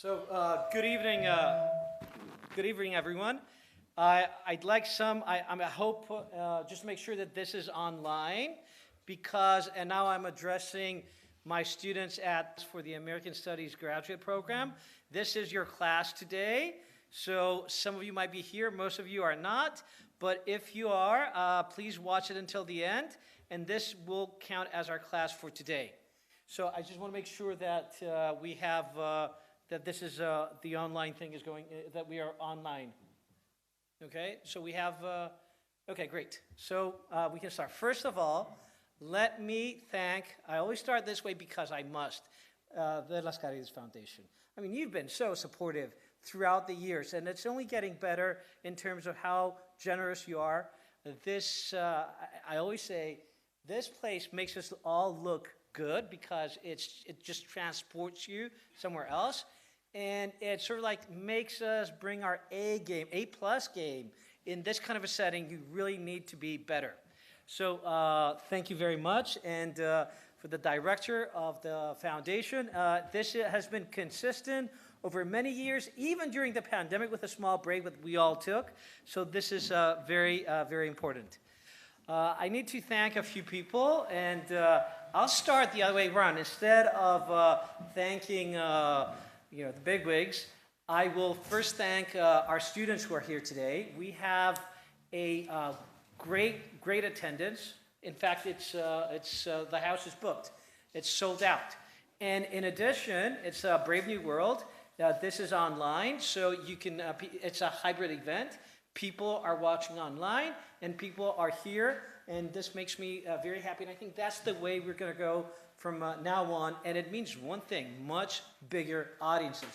Good evening, everyone. I'd like I hope, just to make sure that this is online, because, and now I'm addressing my students for the American Studies graduate program. This is your class today. So some of you might be here, most of you are not, but if you are, please watch it until the end, and this will count as our class for today. So I just want to make sure that we have, that this is, the online thing is going, that we are online. Okay, so we have, okay, great. So we can start. First of all, let me thank, I always start this way because I must, the Las Caridades Foundation. I mean, you've been so supportive throughout the years, and it's only getting better in terms of how generous you are. This, I always say, this place makes us all look good because it just transports you somewhere else, and it sort of like makes us bring our A plus game. In this kind of a setting, you really need to be better. So thank you very much, and for the director of the foundation, this has been consistent over many years, even during the pandemic with a small break that we all took. So this is very important. I need to thank a few people, and I'll start the other way around. Instead of thanking the bigwigs, I will first thank our students who are here today. We have a great attendance. In fact, the house is booked. It's sold out. And in addition, it's a Brave New World. This is online, so you can. It's a hybrid event. People are watching online, and people are here, and this makes me very happy. And I think that's the way we're going to go from now on. And it means one thing: much bigger audiences.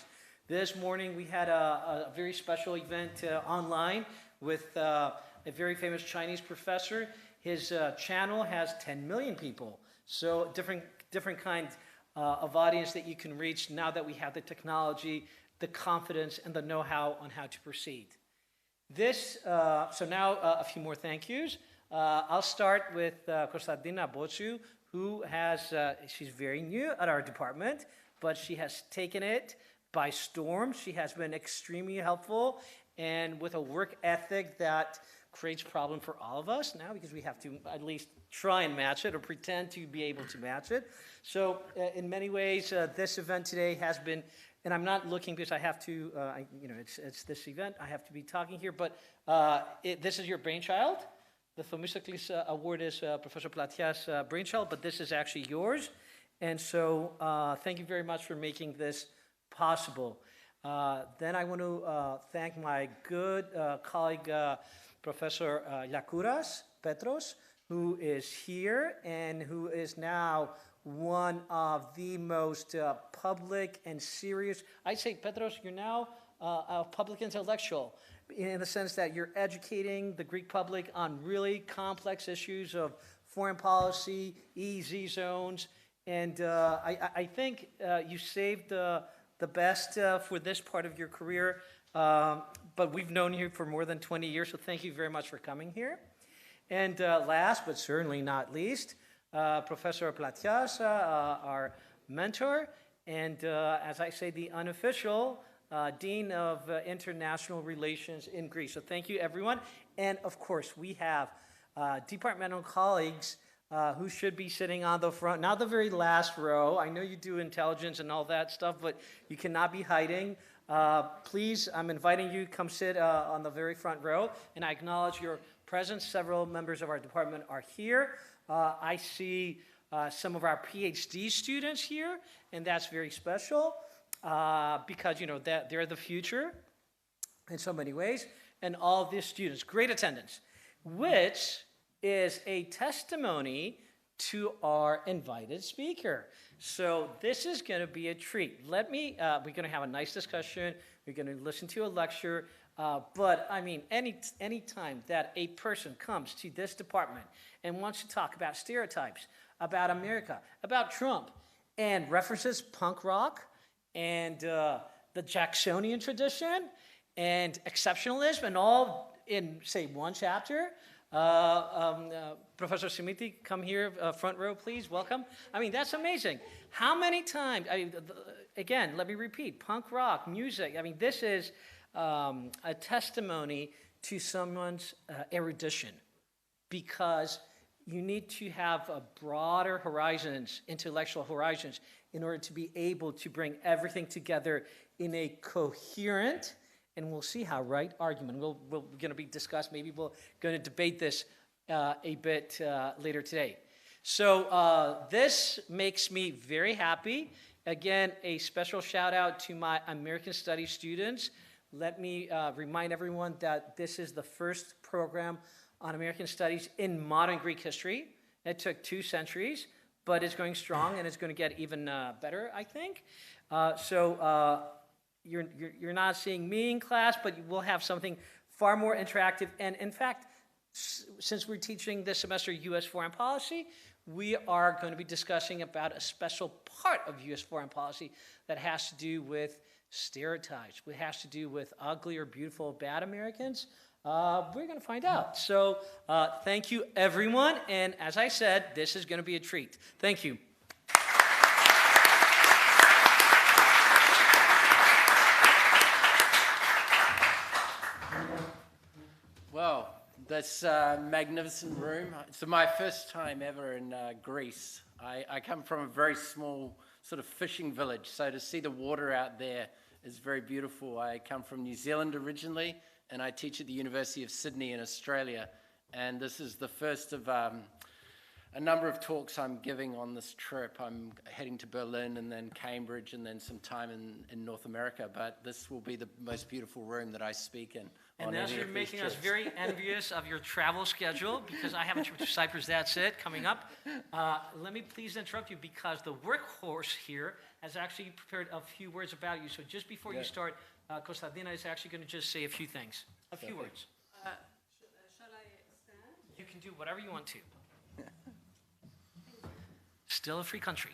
This morning we had a very special event online with a very famous Chinese professor. His channel has 10 million people. So different kinds of audience that you can reach now that we have the technology, the confidence, and the know-how on how to proceed. So now a few more thank yous. I'll start with Konstantina Bocu, who she's very new at our department, but she has taken it by storm. She has been extremely helpful and with a work ethic that creates problem for all of us now, because we have to at least try and match it or pretend to be able to match it. So in many ways, this event today has been, and I'm not looking because I have to, it's this event, I have to be talking here, but this is your brainchild. The Themistocles Award is Professor Platia's brainchild, but this is actually yours. And so thank you very much for making this possible. Then I want to thank my good colleague, Professor Yakuras Petros, who is here and who is now one of the most public and serious. I'd say, Petros, you're now a public intellectual in the sense that you're educating the Greek public on really complex issues of foreign policy, EEZ zones, and I think you saved the best for this part of your career, but we've known you for more than 20 years, so thank you very much for coming here. And last, but certainly not least, Professor Platias, our mentor, and as I say, the unofficial Dean of International Relations in Greece. So thank you, everyone. And of course, we have departmental colleagues who should be sitting on the front, not the very last row. I know you do intelligence and all that stuff, but you cannot be hiding. Please, I'm inviting you to come sit on the very front row, and I acknowledge your presence. Several members of our department are here. I see some of our PhD students here, and that's very special because, that they're the future in so many ways. And all of these students, great attendance, which is a testimony to our invited speaker. So this is going to be a treat. We're going to have a nice discussion. We're going to listen to a lecture. But I mean, any time that a person comes to this department and wants to talk about stereotypes, about America, about Trump, and references punk rock and the Jacksonian tradition and exceptionalism, and all in, say, one chapter, Professor Simiti, come here, front row, please. Welcome. I mean, that's amazing. How many times? again, let me repeat, punk rock, music. I mean, this is a testimony to someone's erudition, because you need to have a broader horizons, intellectual horizons, in order to be able to bring everything together in a coherent, and we'll see how, right, argument. We're going to be discussed, maybe we're going to debate this a bit later today. So this makes me very happy. Again, a special shout out to my American Studies students. Let me remind everyone that this is the first program on American Studies in modern Greek history. It took 2 centuries, but it's going strong and it's going to get even better, I think. So you're not seeing me in class, but you will have something far more interactive. And in fact, since we're teaching this semester U.S. foreign policy, we are going to be discussing about a special part of U.S. foreign policy that has to do with stereotypes. It has to do with ugly or beautiful bad Americans. We're going to find out. So thank you, everyone. And as I said, this is going to be a treat. Thank you. Well, this magnificent room. It's my first time ever in Greece. I come from a very small sort of fishing village, so to see the water out there is very beautiful. I come from New Zealand originally, and I teach at the University of Sydney in Australia. And this is the first of a number of talks I'm giving on this trip. I'm heading to Berlin and then Cambridge and then some time in North America. But this will be the most beautiful room that I speak in. And as you're making us very envious of your travel schedule, because I have a trip to Cyprus, that's it, coming up. Let me please interrupt you, because the workhorse here has actually prepared a few words about you. So just before you start, Kostadina is actually going to just say a few things, a few words. Shall I stand? You can do whatever you want to. Still a free country.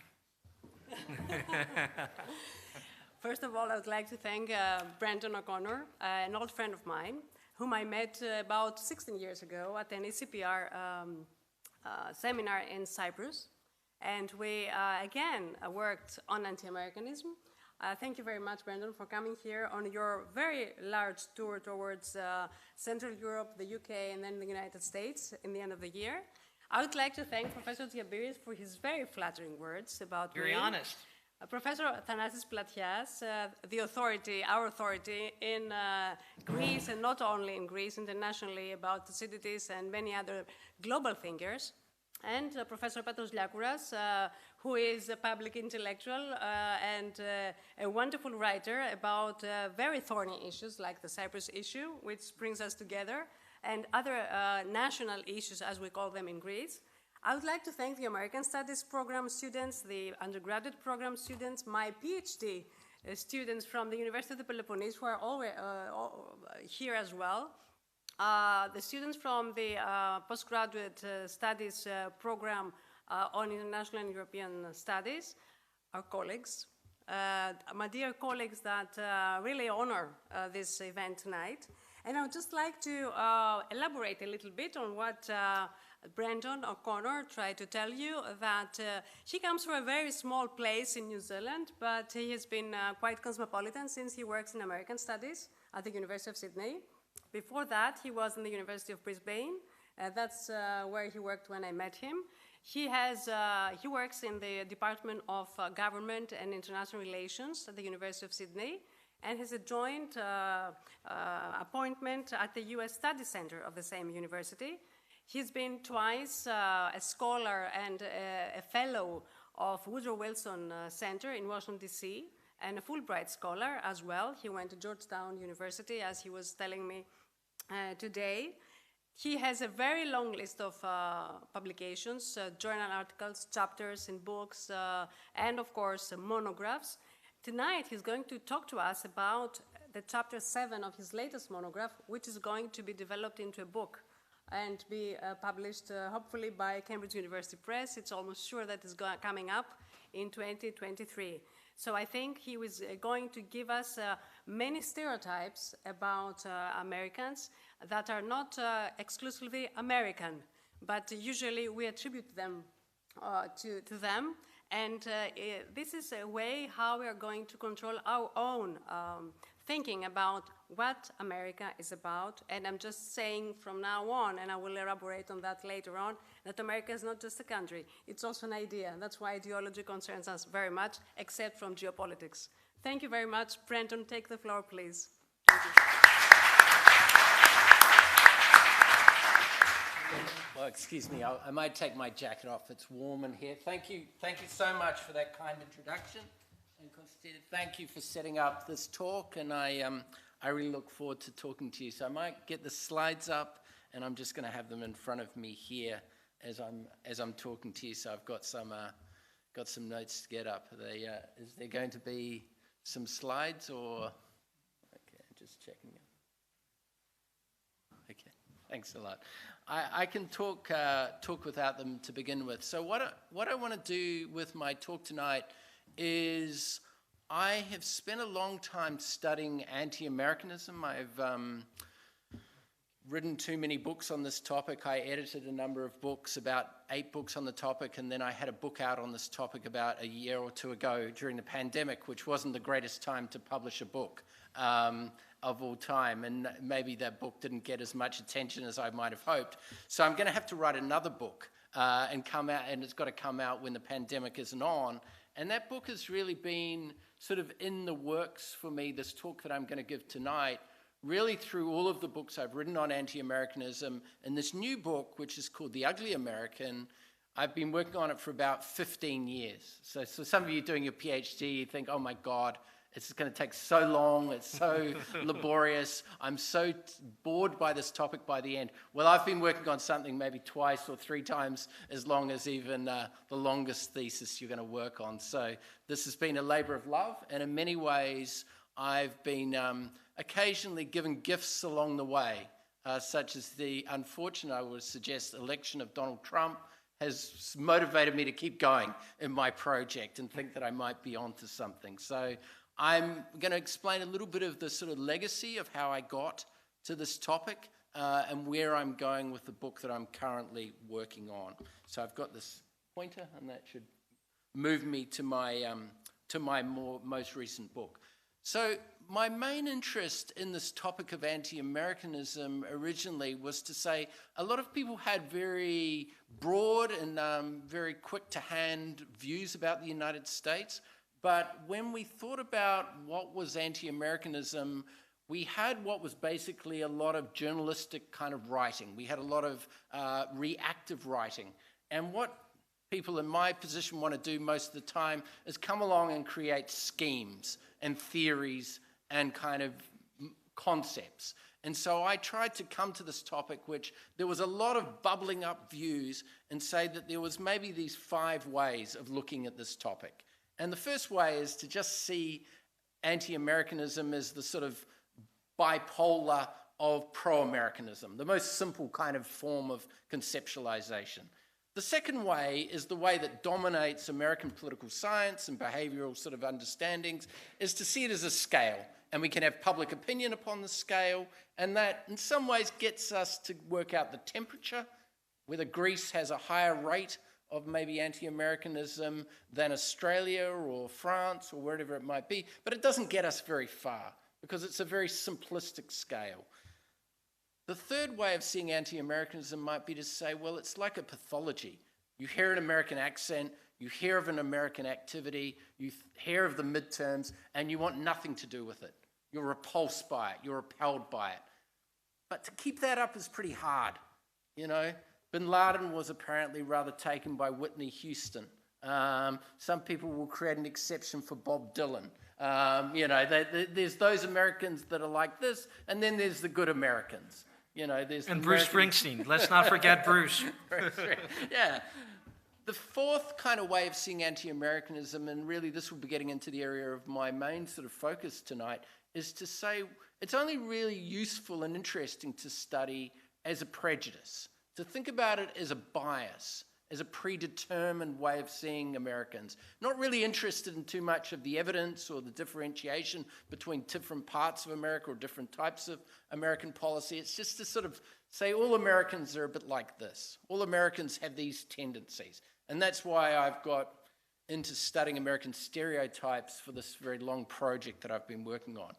First of all, I would like to thank BRENDON O'Connor, an old friend of mine, whom I met about 16 years ago at an ECPR seminar in Cyprus. And we, again, worked on anti-Americanism. Thank you very much, BRENDON, for coming here on your very large tour towards Central Europe, the UK, and then the United States in the end of the year. I would like to thank Professor Diabiris for his very flattering words about me. Very honest. Professor Thanasis Platias, the authority, our authority in Greece, and not only in Greece, internationally, about Thucydides and many other global thinkers. And Professor Petros Liakouras, who is a public intellectual and a wonderful writer about very thorny issues like the Cyprus issue, which brings us together, and other national issues, as we call them in Greece. I would like to thank the American Studies program students, the undergraduate program students, my PhD students from the University of the Peloponnese, who are all here as well, the students from the postgraduate studies program on international and European studies, our colleagues, my dear colleagues that really honor this event tonight. And I would just like to elaborate a little bit on what BRENDON O'Connor tried to tell you, that he comes from a very small place in New Zealand, but he has been quite cosmopolitan since he works in American Studies at the University of Sydney. Before that, he was in the University of Brisbane. That's where he worked when I met him. He works in the Department of Government and International Relations at the University of Sydney, and has a joint appointment at the U.S. Study Center of the same university. He's been twice a scholar and a fellow of Woodrow Wilson Center in Washington, D.C., and a Fulbright scholar as well. He went to Georgetown University, as he was telling me today. He has a very long list of publications, journal articles, chapters in books, and of course, monographs. Tonight, he's going to talk to us about the chapter 7 of his latest monograph, which is going to be developed into a book and be published hopefully by Cambridge University Press. It's almost sure that it's coming up in 2023. So I think he was going to give us many stereotypes about Americans that are not exclusively American, but usually we attribute them to them. And this is a way how we are going to control our own thinking about what America is about. And I'm just saying from now on, and I will elaborate on that later on, that America is not just a country, it's also an idea. That's why ideology concerns us very much, except from geopolitics. Thank you very much. Brendon, take the floor, please. Thank you. Well, excuse me, I might take my jacket off. It's warm in here. Thank you so much for that kind introduction. And Constantine, thank you for setting up this talk, and I really look forward to talking to you. So I might get the slides up, and I'm just going to have them in front of me here as I'm talking to you. So I've got some notes to get up. Is there going to be some slides, or okay? Just checking it. Okay, thanks a lot. I can talk without them to begin with. So what I want to do with my talk tonight is I have spent a long time studying anti-Americanism. I've written too many books on this topic. I edited a number of books, about 8 books on the topic, and then I had a book out on this topic about a year or two ago during the pandemic, which wasn't the greatest time to publish a book of all time, and maybe that book didn't get as much attention as I might have hoped. So I'm going to have to write another book and it's got to come out when the pandemic isn't on. And that book has really been sort of in the works for me, this talk that I'm going to give tonight, really through all of the books I've written on anti-Americanism. And this new book, which is called The Ugly American, I've been working on it for about 15 years. So some of you doing your PhD, you think, oh my God, it's going to take so long, it's so laborious, I'm so bored by this topic by the end. Well, I've been working on something maybe twice or 3 times as long as even the longest thesis you're going to work on. So this has been a labor of love, and in many ways I've been occasionally given gifts along the way, such as the unfortunate, I would suggest, election of Donald Trump has motivated me to keep going in my project and think that I might be onto something. So I'm going to explain a little bit of the sort of legacy of how I got to this topic and where I'm going with the book that I'm currently working on. So I've got this pointer, and that should move me to my most recent book. So my main interest in this topic of anti-Americanism originally was to say a lot of people had very broad and very quick-to-hand views about the United States. But when we thought about what was anti-Americanism, we had what was basically a lot of journalistic kind of writing. We had a lot of reactive writing. And what people in my position want to do most of the time is come along and create schemes and theories and kind of concepts. And so I tried to come to this topic, which there was a lot of bubbling up views, and say that there was maybe these 5 ways of looking at this topic. And the first way is to just see anti-Americanism as the sort of bipolar of pro-Americanism, the most simple kind of form of conceptualization. The second way is the way that dominates American political science and behavioral sort of understandings, is to see it as a scale. And we can have public opinion upon the scale, and that in some ways gets us to work out the temperature, whether Greece has a higher rate of maybe anti-Americanism than Australia or France or wherever it might be, but it doesn't get us very far because it's a very simplistic scale. The third way of seeing anti-Americanism might be to say, well, it's like a pathology. You hear an American accent, you hear of an American activity, you hear of the midterms, and you want nothing to do with it. You're repulsed by it, you're repelled by it. But to keep that up is pretty hard, you know. Bin Laden was apparently rather taken by Whitney Houston. Some people will create an exception for Bob Dylan. There's those Americans that are like this, and then there's the good Americans. There's and Bruce Springsteen. Let's not forget Bruce. Yeah. The fourth kind of way of seeing anti-Americanism, and really this will be getting into the area of my main sort of focus tonight, is to say it's only really useful and interesting to study as a prejudice. To think about it as a bias, as a predetermined way of seeing Americans. Not really interested in too much of the evidence or the differentiation between different parts of America or different types of American policy. It's just to sort of say all Americans are a bit like this. All Americans have these tendencies. And that's why I've got into studying American stereotypes for this very long project that I've been working on.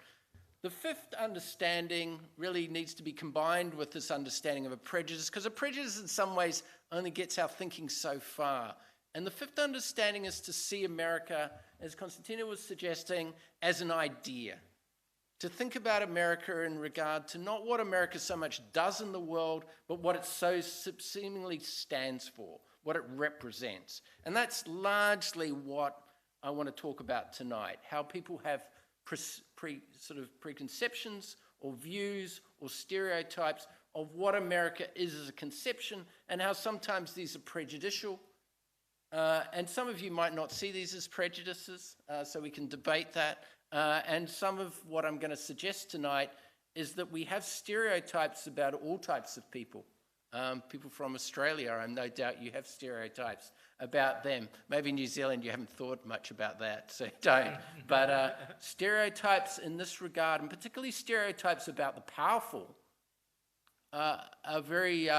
The fifth understanding really needs to be combined with this understanding of a prejudice, because a prejudice in some ways only gets our thinking so far. And the fifth understanding is to see America, as Constantina was suggesting, as an idea. To think about America in regard to not what America so much does in the world, but what it so seemingly stands for, what it represents. And that's largely what I want to talk about tonight, how people have preconceptions or views or stereotypes of what America is as a conception, and how sometimes these are prejudicial. And some of you might not see these as prejudices, so we can debate that. And some of what I'm going to suggest tonight is that we have stereotypes about all types of people. People from Australia, I'm no doubt you have stereotypes about them. Maybe New Zealand, you haven't thought much about that, so don't. But stereotypes in this regard, and particularly stereotypes about the powerful, are very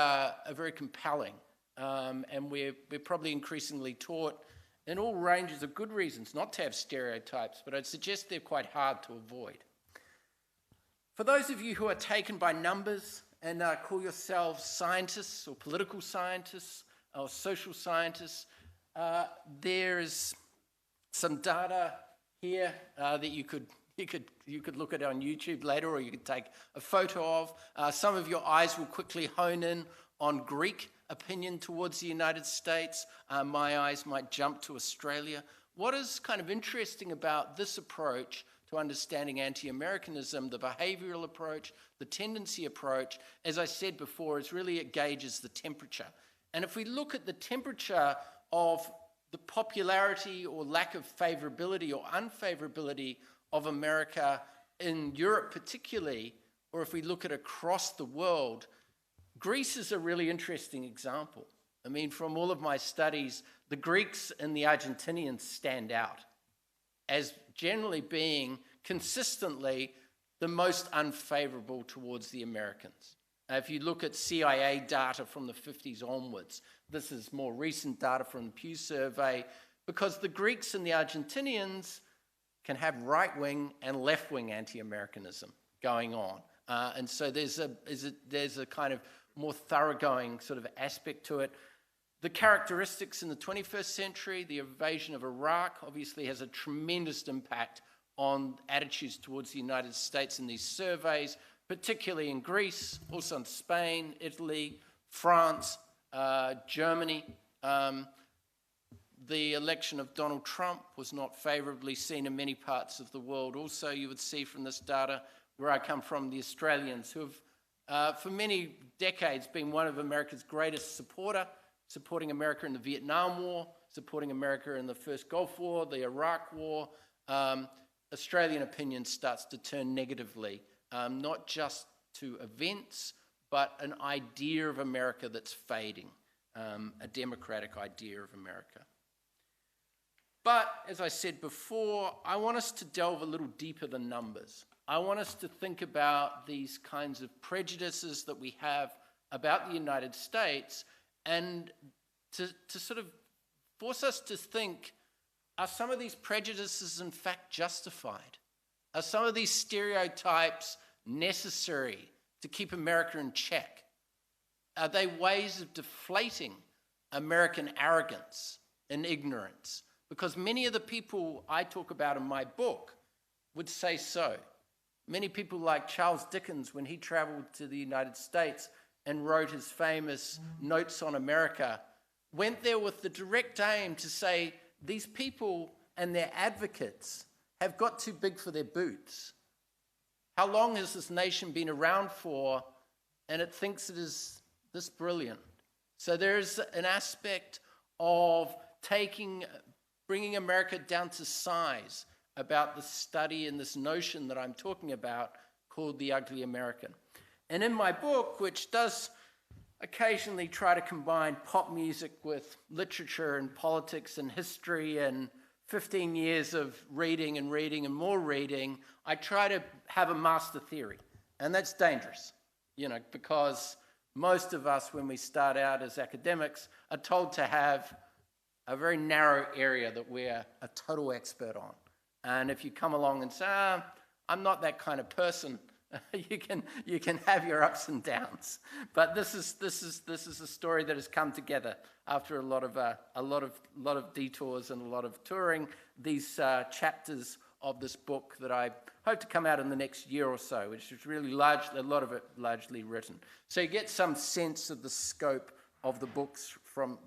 compelling. And we're probably increasingly taught in all ranges of good reasons not to have stereotypes, but I'd suggest they're quite hard to avoid. For those of you who are taken by numbers and call yourselves scientists or political scientists or social scientists, there's some data here that you could look at on YouTube later, or you could take a photo of. Some of your eyes will quickly hone in on Greek opinion towards the United States. My eyes might jump to Australia. What is kind of interesting about this approach to understanding anti-Americanism, the behavioral approach, the tendency approach, as I said before, is really it gauges the temperature. And if we look at the temperature of the popularity or lack of favorability or unfavorability of America in Europe particularly, or if we look at across the world, Greece is a really interesting example. I mean, from all of my studies, the Greeks and the Argentinians stand out as generally being consistently the most unfavorable towards the Americans. If you look at CIA data from the 50s onwards, this is more recent data from the Pew survey, because the Greeks and the Argentinians can have right-wing and left-wing anti-Americanism going on. And so there's a kind of more thoroughgoing sort of aspect to it. The characteristics in the 21st century, the invasion of Iraq obviously has a tremendous impact on attitudes towards the United States in these surveys, particularly in Greece, also in Spain, Italy, France, Germany. The election of Donald Trump was not favorably seen in many parts of the world. Also, you would see from this data, where I come from, the Australians, who have, for many decades, been one of America's greatest supporting America in the Vietnam War, supporting America in the First Gulf War, the Iraq War. Australian opinion starts to turn negatively, not just to events, but an idea of America that's fading, a democratic idea of America. But, as I said before, I want us to delve a little deeper than numbers. I want us to think about these kinds of prejudices that we have about the United States, and to sort of force us to think, are some of these prejudices in fact justified? Are some of these stereotypes necessary to keep America in check? Are they ways of deflating American arrogance and ignorance? Because many of the people I talk about in my book would say so. Many people like Charles Dickens, when he traveled to the United States and wrote his famous Notes on America, went there with the direct aim to say, these people and their advocates have got too big for their boots. How long has this nation been around for, and it thinks it is this brilliant? So there's an aspect of bringing America down to size about the study and this notion that I'm talking about called the ugly American. And in my book, which does occasionally try to combine pop music with literature and politics and history and 15 years of reading and more reading, I try to have a master theory. And that's dangerous, because most of us, when we start out as academics, are told to have a very narrow area that we're a total expert on. And if you come along and say, I'm not that kind of person, you can have your ups and downs. But this is a story that has come together after a lot of detours and a lot of touring. These chapters of this book that I hope to come out in the next year or so, which is really a lot of it largely written. So you get some sense of the scope of the book from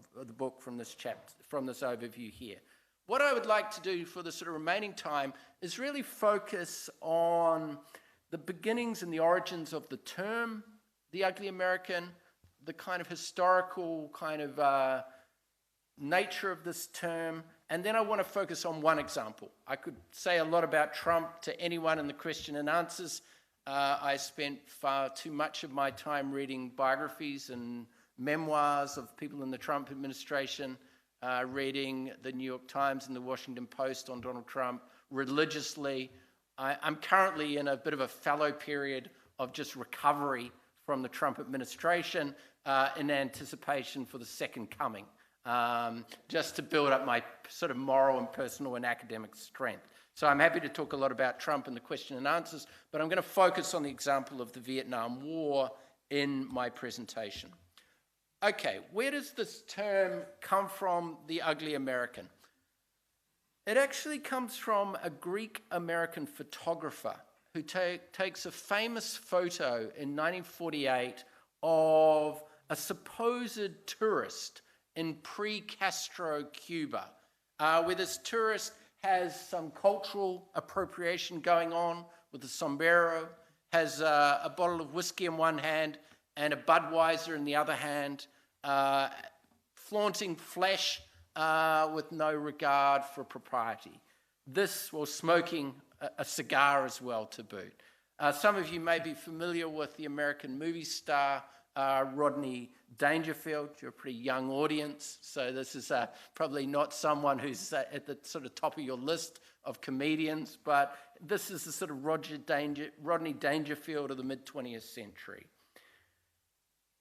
this chapter, from this overview here. What I would like to do for the sort of remaining time is really focus on the beginnings and the origins of the term, the ugly American, the kind of historical kind of nature of this term, and then I want to focus on one example. I could say a lot about Trump to anyone in the question and answers. I spent far too much of my time reading biographies and memoirs of people in the Trump administration, reading the New York Times and the Washington Post on Donald Trump religiously. I'm currently in a bit of a fallow period of just recovery from the Trump administration in anticipation for the second coming, just to build up my sort of moral and personal and academic strength. So I'm happy to talk a lot about Trump and the question and answers, but I'm going to focus on the example of the Vietnam War in my presentation. Okay, where does this term come from, the ugly American? It actually comes from a Greek-American photographer who takes a famous photo in 1948 of a supposed tourist in pre-Castro Cuba, where this tourist has some cultural appropriation going on with a sombrero, has a bottle of whiskey in one hand and a Budweiser in the other hand, flaunting flesh with no regard for propriety. This while smoking a cigar as well to boot. Some of you may be familiar with the American movie star Rodney Dangerfield. You're a pretty young audience, so this is probably not someone who's at the sort of top of your list of comedians, but this is the sort of Rodney Dangerfield of the mid-20th century.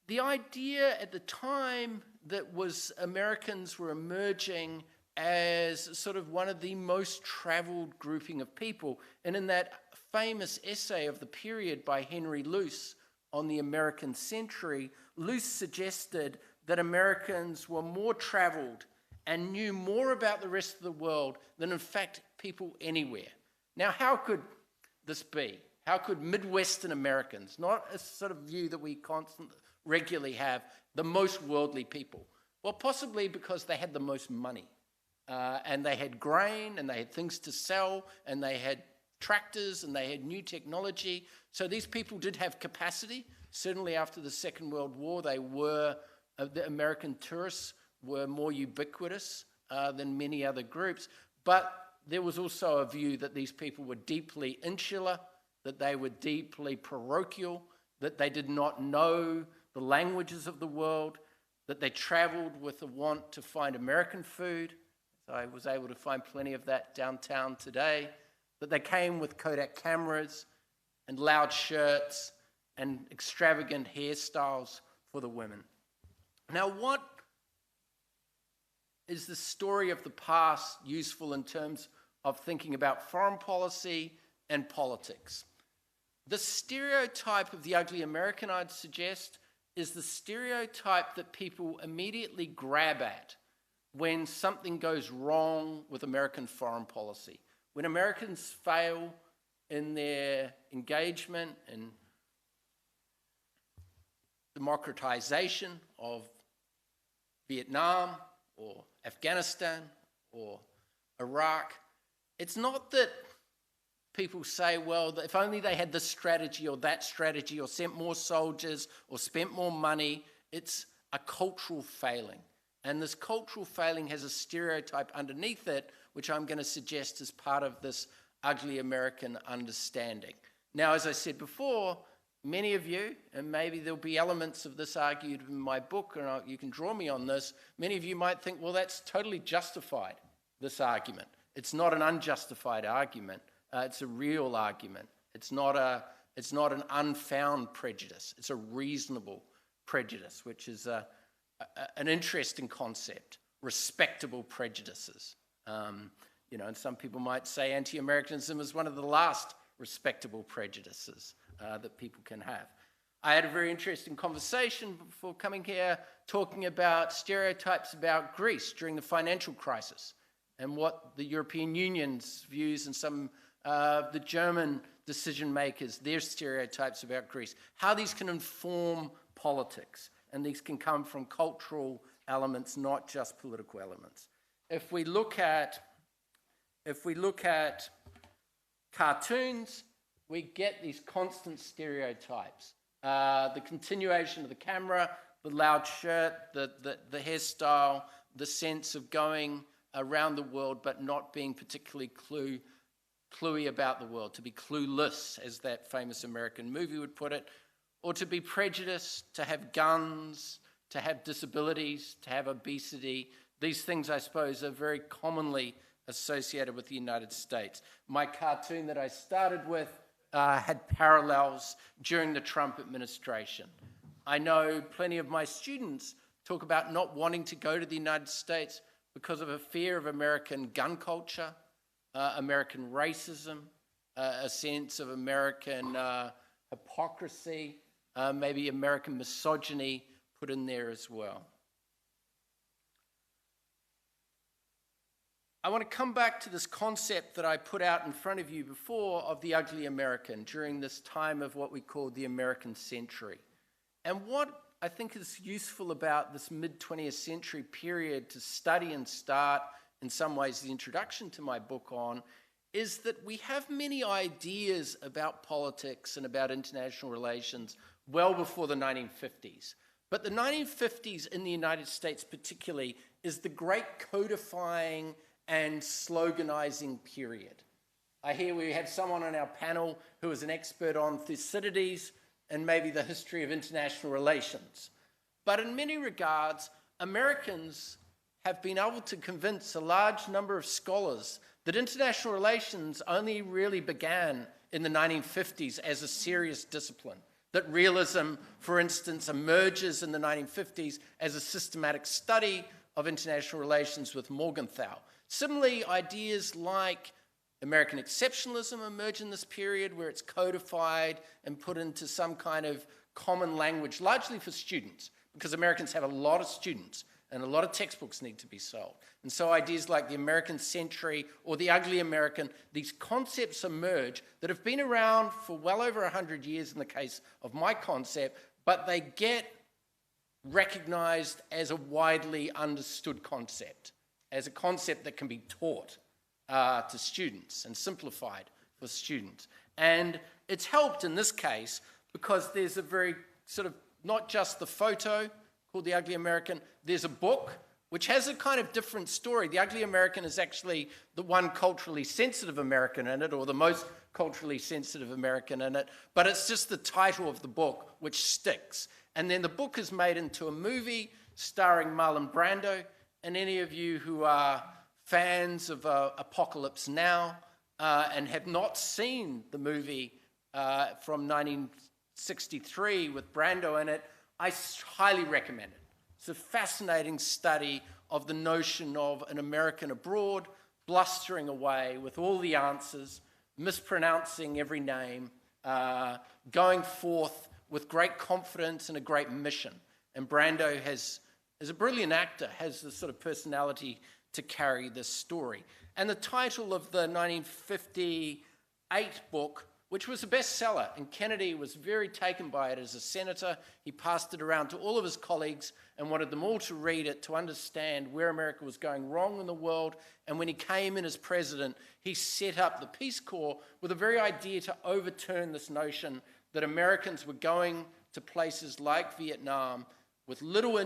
The idea at the time that was Americans were emerging as sort of one of the most traveled grouping of people. And in that famous essay of the period by Henry Luce on the American century, Luce suggested that Americans were more traveled and knew more about the rest of the world than, in fact, people anywhere. Now, how could this be? How could Midwestern Americans, not a sort of view that we regularly have, the most worldly people? Well, possibly because they had the most money. And they had grain, and they had things to sell, and they had tractors, and they had new technology. So these people did have capacity. Certainly after the Second World War, the American tourists were more ubiquitous than many other groups. But there was also a view that these people were deeply insular, that they were deeply parochial, that they did not know the languages of the world, that they traveled with a want to find American food. So I was able to find plenty of that downtown today. That they came with Kodak cameras and loud shirts and extravagant hairstyles for the women. Now, what is the story of the past useful in terms of thinking about foreign policy and politics? The stereotype of the ugly American, I'd suggest, is the stereotype that people immediately grab at when something goes wrong with American foreign policy. When Americans fail in their engagement in democratization of Vietnam or Afghanistan or Iraq, it's not that people say, well, if only they had this strategy or that strategy or sent more soldiers or spent more money. It's a cultural failing. And this cultural failing has a stereotype underneath it, which I'm going to suggest is part of this ugly American understanding. Now, as I said before, many of you, and maybe there'll be elements of this argued in my book, and you can draw me on this, many of you might think, well, that's totally justified, this argument. It's not an unjustified argument. It's a real argument. It's not an unfound prejudice. It's a reasonable prejudice, which is an interesting concept. respectable prejudices. And some people might say anti-Americanism is one of the last respectable prejudices that people can have. I had a very interesting conversation before coming here talking about stereotypes about Greece during the financial crisis and what the European Union's views and some of the German decision makers, their stereotypes about Greece, how these can inform politics, and these can come from cultural elements, not just political elements. If we look at cartoons, we get these constant stereotypes. The continuation of the camera, the loud shirt, the hairstyle, the sense of going around the world but not being particularly cluey about the world, to be clueless, as that famous American movie would put it, or to be prejudiced, to have guns, to have disabilities, to have obesity. These things, I suppose, are very commonly associated with the United States. My cartoon that I started with had parallels during the Trump administration. I know plenty of my students talk about not wanting to go to the United States because of a fear of American gun culture, American racism, a sense of American hypocrisy, maybe American misogyny put in there as well. I want to come back to this concept that I put out in front of you before of the ugly American during this time of what we call the American century. And what I think is useful about this mid-20th century period to study and start, in some ways, the introduction to my book on, is that we have many ideas about politics and about international relations well before the 1950s. But the 1950s in the United States particularly is the great codifying and sloganizing period. I hear we have someone on our panel who is an expert on Thucydides and maybe the history of international relations. But in many regards, Americans have been able to convince a large number of scholars that international relations only really began in the 1950s as a serious discipline. That realism, for instance, emerges in the 1950s as a systematic study of international relations with Morgenthau. Similarly, ideas like American exceptionalism emerge in this period where it's codified and put into some kind of common language, largely for students, because Americans have a lot of students and a lot of textbooks need to be sold. And so ideas like the American century or the ugly American, these concepts emerge that have been around for well over 100 years in the case of my concept, but they get recognized as a widely understood concept, as a concept that can be taught to students and simplified for students. And it's helped in this case because there's a very sort of, not just the photo called The Ugly American, there's a book which has a kind of different story. The Ugly American is actually the one culturally sensitive American in it, or the most culturally sensitive American in it, but it's just the title of the book which sticks. And then the book is made into a movie starring Marlon Brando, and any of you who are fans of Apocalypse Now and have not seen the movie from 1963 with Brando in it, I highly recommend it. It's a fascinating study of the notion of an American abroad, blustering away with all the answers, mispronouncing every name, going forth with great confidence and a great mission. And Brando as a brilliant actor, has the sort of personality to carry this story. And the title of the 1958 book, which was a bestseller, and Kennedy was very taken by it as a senator. He passed it around to all of his colleagues and wanted them all to read it to understand where America was going wrong in the world. And when he came in as president, he set up the Peace Corps with a very idea to overturn this notion that Americans were going to places like Vietnam with little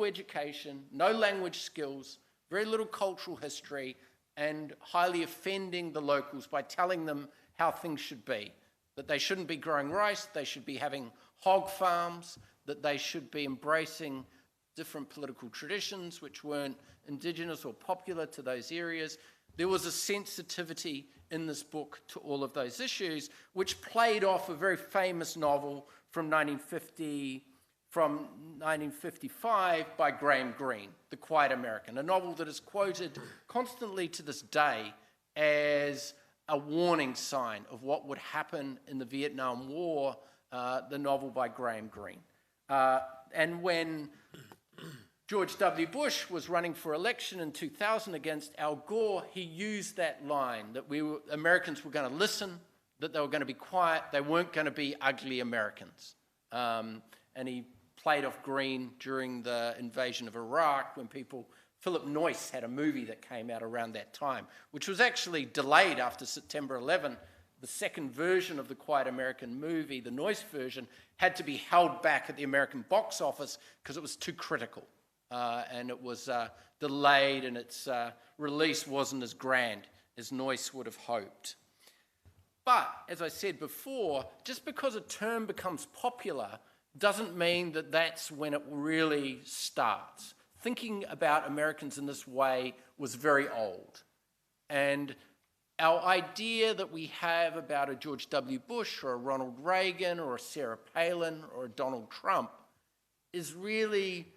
education, no language skills, very little cultural history, and highly offending the locals by telling them how things should be. That they shouldn't be growing rice, they should be having hog farms, that they should be embracing different political traditions which weren't indigenous or popular to those areas. There was a sensitivity in this book to all of those issues, which played off a very famous novel from 1954 from 1955 by Graham Greene, The Quiet American, a novel that is quoted constantly to this day as a warning sign of what would happen in the Vietnam War, the novel by Graham Greene. And when George W. Bush was running for election in 2000 against Al Gore, he used that line that Americans were going to listen, that they were going to be quiet, they weren't going to be ugly Americans. And he played off Greene during the invasion of Iraq when Philip Noyce had a movie that came out around that time, which was actually delayed after September 11. The second version of the Quiet American movie, the Noyce version, had to be held back at the American box office because it was too critical. And it was delayed, and its release wasn't as grand as Noyce would have hoped. But, as I said before, just because a term becomes popular doesn't mean that that's when it really starts. Thinking about Americans in this way was very old. And our idea that we have about a George W. Bush or a Ronald Reagan or a Sarah Palin or a Donald Trump is really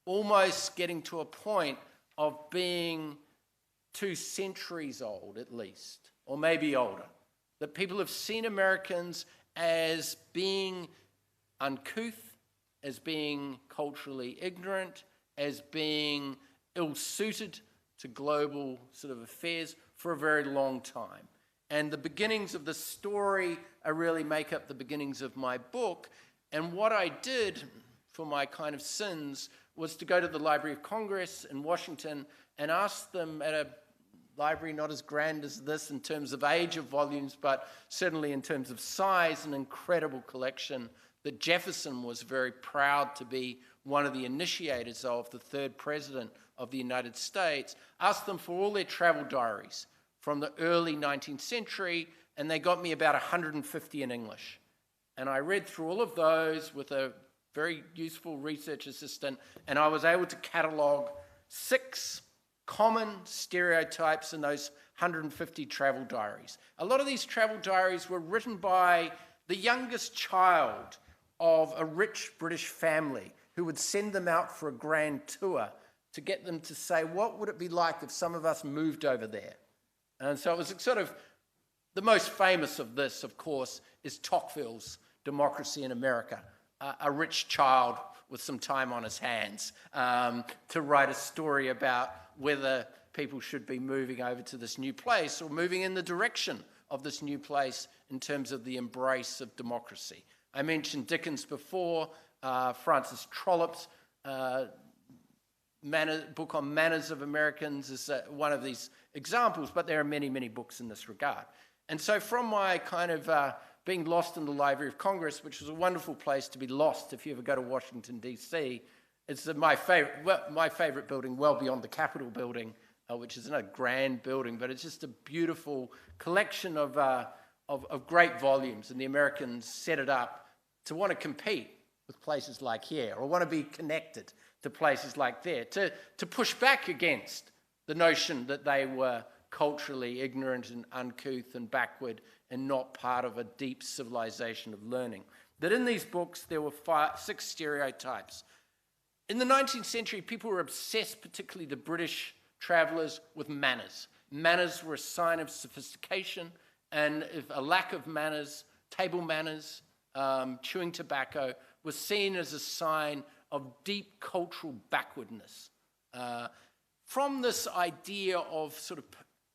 almost getting to a point of being 2 centuries old at least, or maybe older. That people have seen Americans as being uncouth, as being culturally ignorant, as being ill-suited to global sort of affairs for a very long time. And the beginnings of the story really make up the beginnings of my book. And what I did for my kind of sins was to go to the Library of Congress in Washington and ask them, at a library not as grand as this in terms of age of volumes, but certainly in terms of size, an incredible collection that Jefferson was very proud to be one of the initiators of, the 3rd president of the United States, asked them for all their travel diaries from the early 19th century, and they got me about 150 in English. And I read through all of those with a very useful research assistant, and I was able to catalogue 6 common stereotypes in those 150 travel diaries. A lot of these travel diaries were written by the youngest child of a rich British family who would send them out for a grand tour to get them to say, what would it be like if some of us moved over there? And so it was sort of, the most famous of this, of course, is Tocqueville's Democracy in America, a rich child with some time on his hands to write a story about whether people should be moving over to this new place or moving in the direction of this new place in terms of the embrace of democracy. I mentioned Dickens before. Francis Trollope's book on manners of Americans is one of these examples, but there are many, many books in this regard. And so from my kind of being lost in the Library of Congress, which was a wonderful place to be lost if you ever go to Washington, D.C., it's my favorite building, well beyond the Capitol building, which is not a grand building, but it's just a beautiful collection of great volumes, and the Americans set it up to want to compete with places like here, or want to be connected to places like there, to push back against the notion that they were culturally ignorant and uncouth and backward and not part of a deep civilization of learning. That in these books there were 6 stereotypes. In the 19th century, people were obsessed, particularly the British travelers, with manners. Manners were a sign of sophistication, and if a lack of manners, table manners, chewing tobacco, was seen as a sign of deep cultural backwardness. From this idea of sort of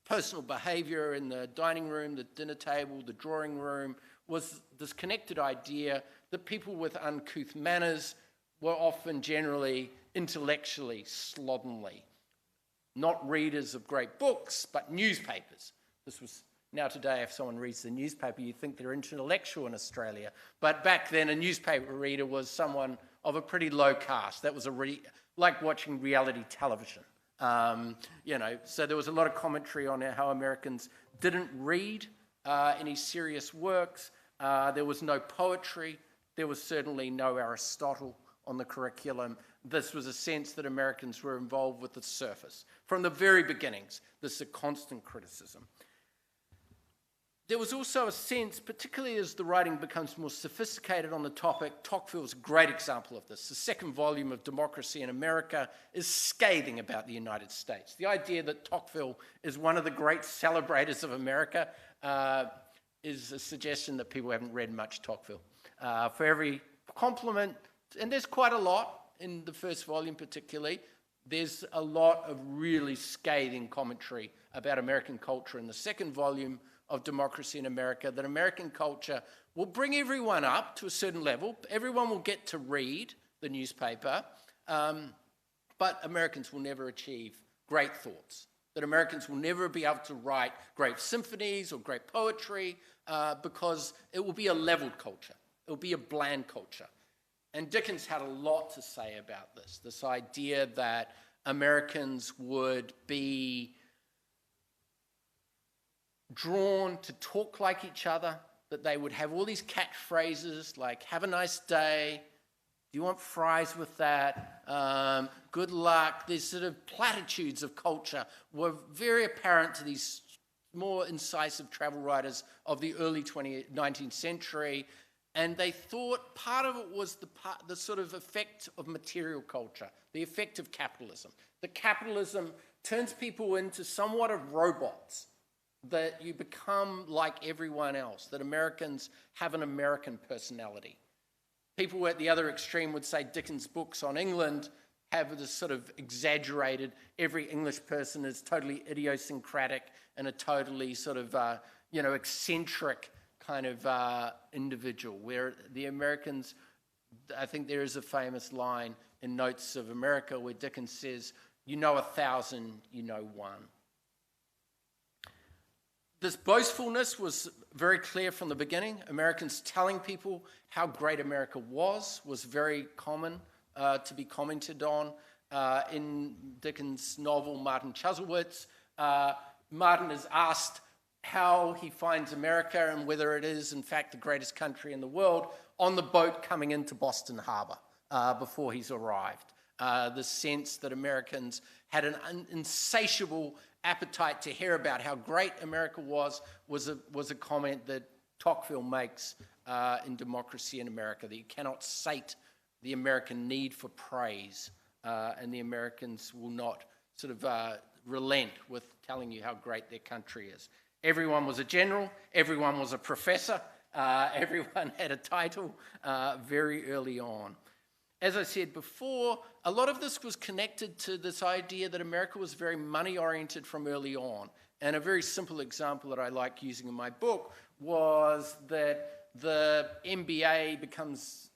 personal behavior in the dining room, the dinner table, the drawing room, was this connected idea that people with uncouth manners were often generally intellectually slovenly. Not readers of great books, but newspapers. Now today, if someone reads the newspaper, you think they're intellectual in Australia. But back then, a newspaper reader was someone of a pretty low caste. That was like watching reality television. So there was a lot of commentary on how Americans didn't read any serious works. There was no poetry. There was certainly no Aristotle on the curriculum. This was a sense that Americans were involved with the surface. From the very beginnings, this is a constant criticism. There was also a sense, particularly as the writing becomes more sophisticated on the topic, Tocqueville's a great example of this. The second volume of Democracy in America is scathing about the United States. The idea that Tocqueville is one of the great celebrators of America is a suggestion that people haven't read much Tocqueville. For every compliment, and there's quite a lot in the first volume particularly, there's a lot of really scathing commentary about American culture in the second volume of Democracy in America, that American culture will bring everyone up to a certain level. Everyone will get to read the newspaper, but Americans will never achieve great thoughts, that Americans will never be able to write great symphonies or great poetry because it will be a leveled culture. It will be a bland culture. And Dickens had a lot to say about this idea that Americans would be drawn to talk like each other, that they would have all these catchphrases like, have a nice day, do you want fries with that, good luck. These sort of platitudes of culture were very apparent to these more incisive travel writers of the early 19th century, and they thought part of it was the sort of effect of material culture, the effect of capitalism. That capitalism turns people into somewhat of robots, that you become like everyone else, that Americans have an American personality. People at the other extreme would say Dickens' books on England have this sort of exaggerated, every English person is totally idiosyncratic and a totally sort of, eccentric kind of individual, where the Americans, I think there is a famous line in Notes of America where Dickens says, you know 1,000, you know one. This boastfulness was very clear from the beginning. Americans telling people how great America was very common to be commented on. In Dickens' novel, Martin Chuzzlewit's, Martin is asked how he finds America and whether it is, in fact, the greatest country in the world on the boat coming into Boston Harbor before he's arrived. The sense that Americans had an insatiable appetite to hear about how great America was a comment that Tocqueville makes in Democracy in America, that you cannot sate the American need for praise, and the Americans will not sort of relent with telling you how great their country is. Everyone was a general, everyone was a professor, everyone had a title very early on. As I said before, a lot of this was connected to this idea that America was very money-oriented from early on. And a very simple example that I like using in my book was that the MBA becomes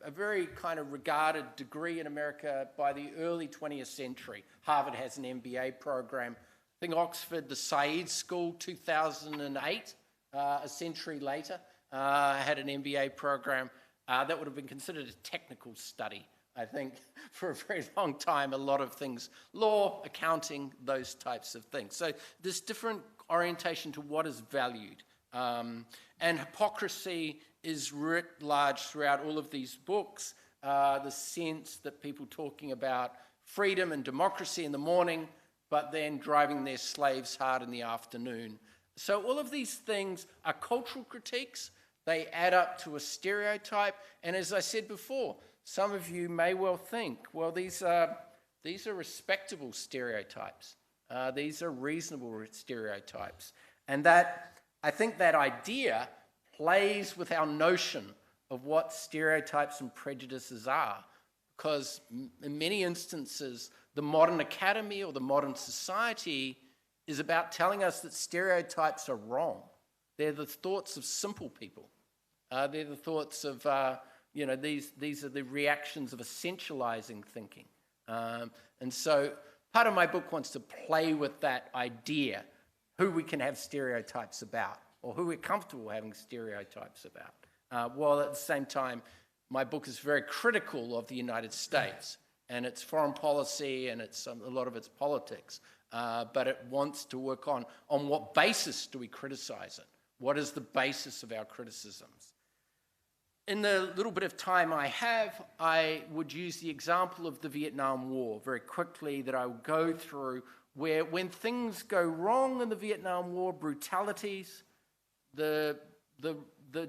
a very kind of regarded degree in America by the early 20th century. Harvard has an MBA program. I think Oxford, the Said School, 2008, a century later, had an MBA program. That would have been considered a technical study, I think, for a very long time. A lot of things, law, accounting, those types of things. So there's different orientation to what is valued. And hypocrisy is writ large throughout all of these books. The sense that people talking about freedom and democracy in the morning, but then driving their slaves hard in the afternoon. So all of these things are cultural critiques. They add up to a stereotype, and as I said before, some of you may well think, well, these are respectable stereotypes. These are reasonable stereotypes. And that, I think that idea plays with our notion of what stereotypes and prejudices are, because in many instances, the modern academy or the modern society is about telling us that stereotypes are wrong. They're the thoughts of simple people. They're the thoughts of, these are the reactions of essentializing thinking. And so part of my book wants to play with that idea, who we can have stereotypes about, or who we're comfortable having stereotypes about. While at the same time, my book is very critical of the United States and its foreign policy and a lot of its politics. But it wants to work on what basis do we criticize it? What is the basis of our criticisms? In the little bit of time I have, I would use the example of the Vietnam War very quickly, that I will go through, where when things go wrong in the Vietnam War, brutalities, the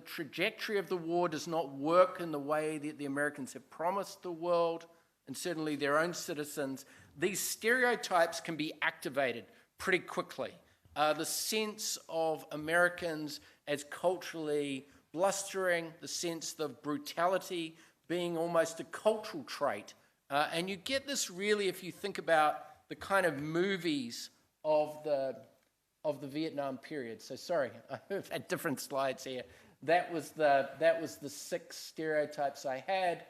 trajectory of the war does not work in the way that the Americans have promised the world, and certainly their own citizens, these stereotypes can be activated pretty quickly. The sense of Americans as culturally blustering, the sense of brutality being almost a cultural trait. And you get this really if you think about the kind of movies of the Vietnam period. So sorry, I've had different slides here. That was the 6 stereotypes I had.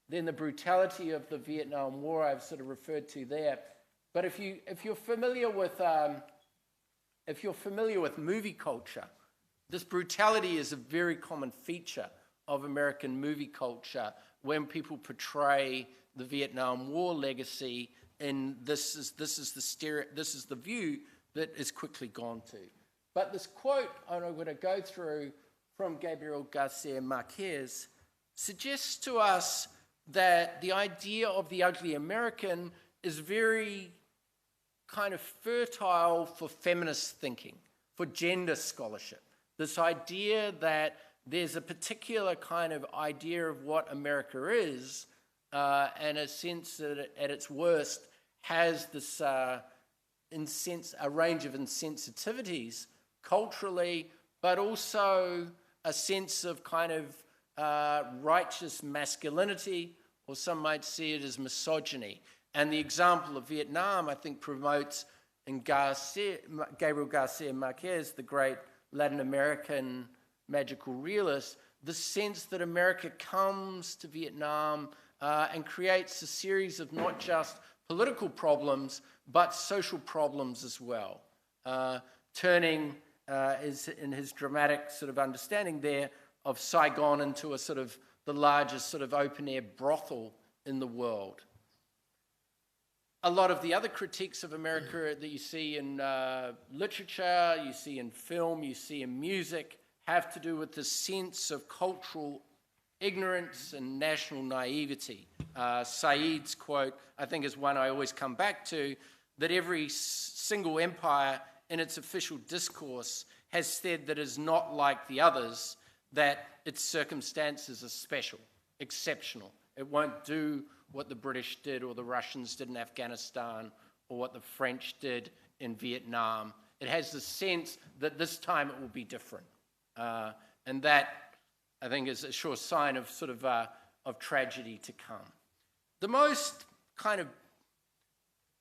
Then the brutality of the Vietnam War I've sort of referred to there. But if you're familiar with movie culture, this brutality is a very common feature of American movie culture when people portray the Vietnam War legacy, and this is the view that is quickly gone to. But this quote I'm going to go through from Gabriel Garcia Marquez suggests to us that the idea of the ugly American is very kind of fertile for feminist thinking, for gender scholarship. This idea that there's a particular kind of idea of what America is, and a sense that at its worst has this a range of insensitivities culturally, but also a sense of kind of righteous masculinity, or some might see it as misogyny. And the example of Vietnam, I think, promotes in Gabriel Garcia Marquez, the great Latin American magical realist, the sense that America comes to Vietnam and creates a series of not just political problems, but social problems as well, turning, in his dramatic sort of understanding there, of Saigon into a sort of the largest sort of open-air brothel in the world. A lot of the other critiques of America that you see in literature, you see in film, you see in music, have to do with the sense of cultural ignorance and national naivety. Said's quote, I think, is one I always come back to, that every single empire in its official discourse has said that it is not like the others, that its circumstances are special, exceptional. It won't do what the British did or the Russians did in Afghanistan or what the French did in Vietnam. It has the sense that this time it will be different. And that, I think, is a sure sign of sort of tragedy to come. The most kind of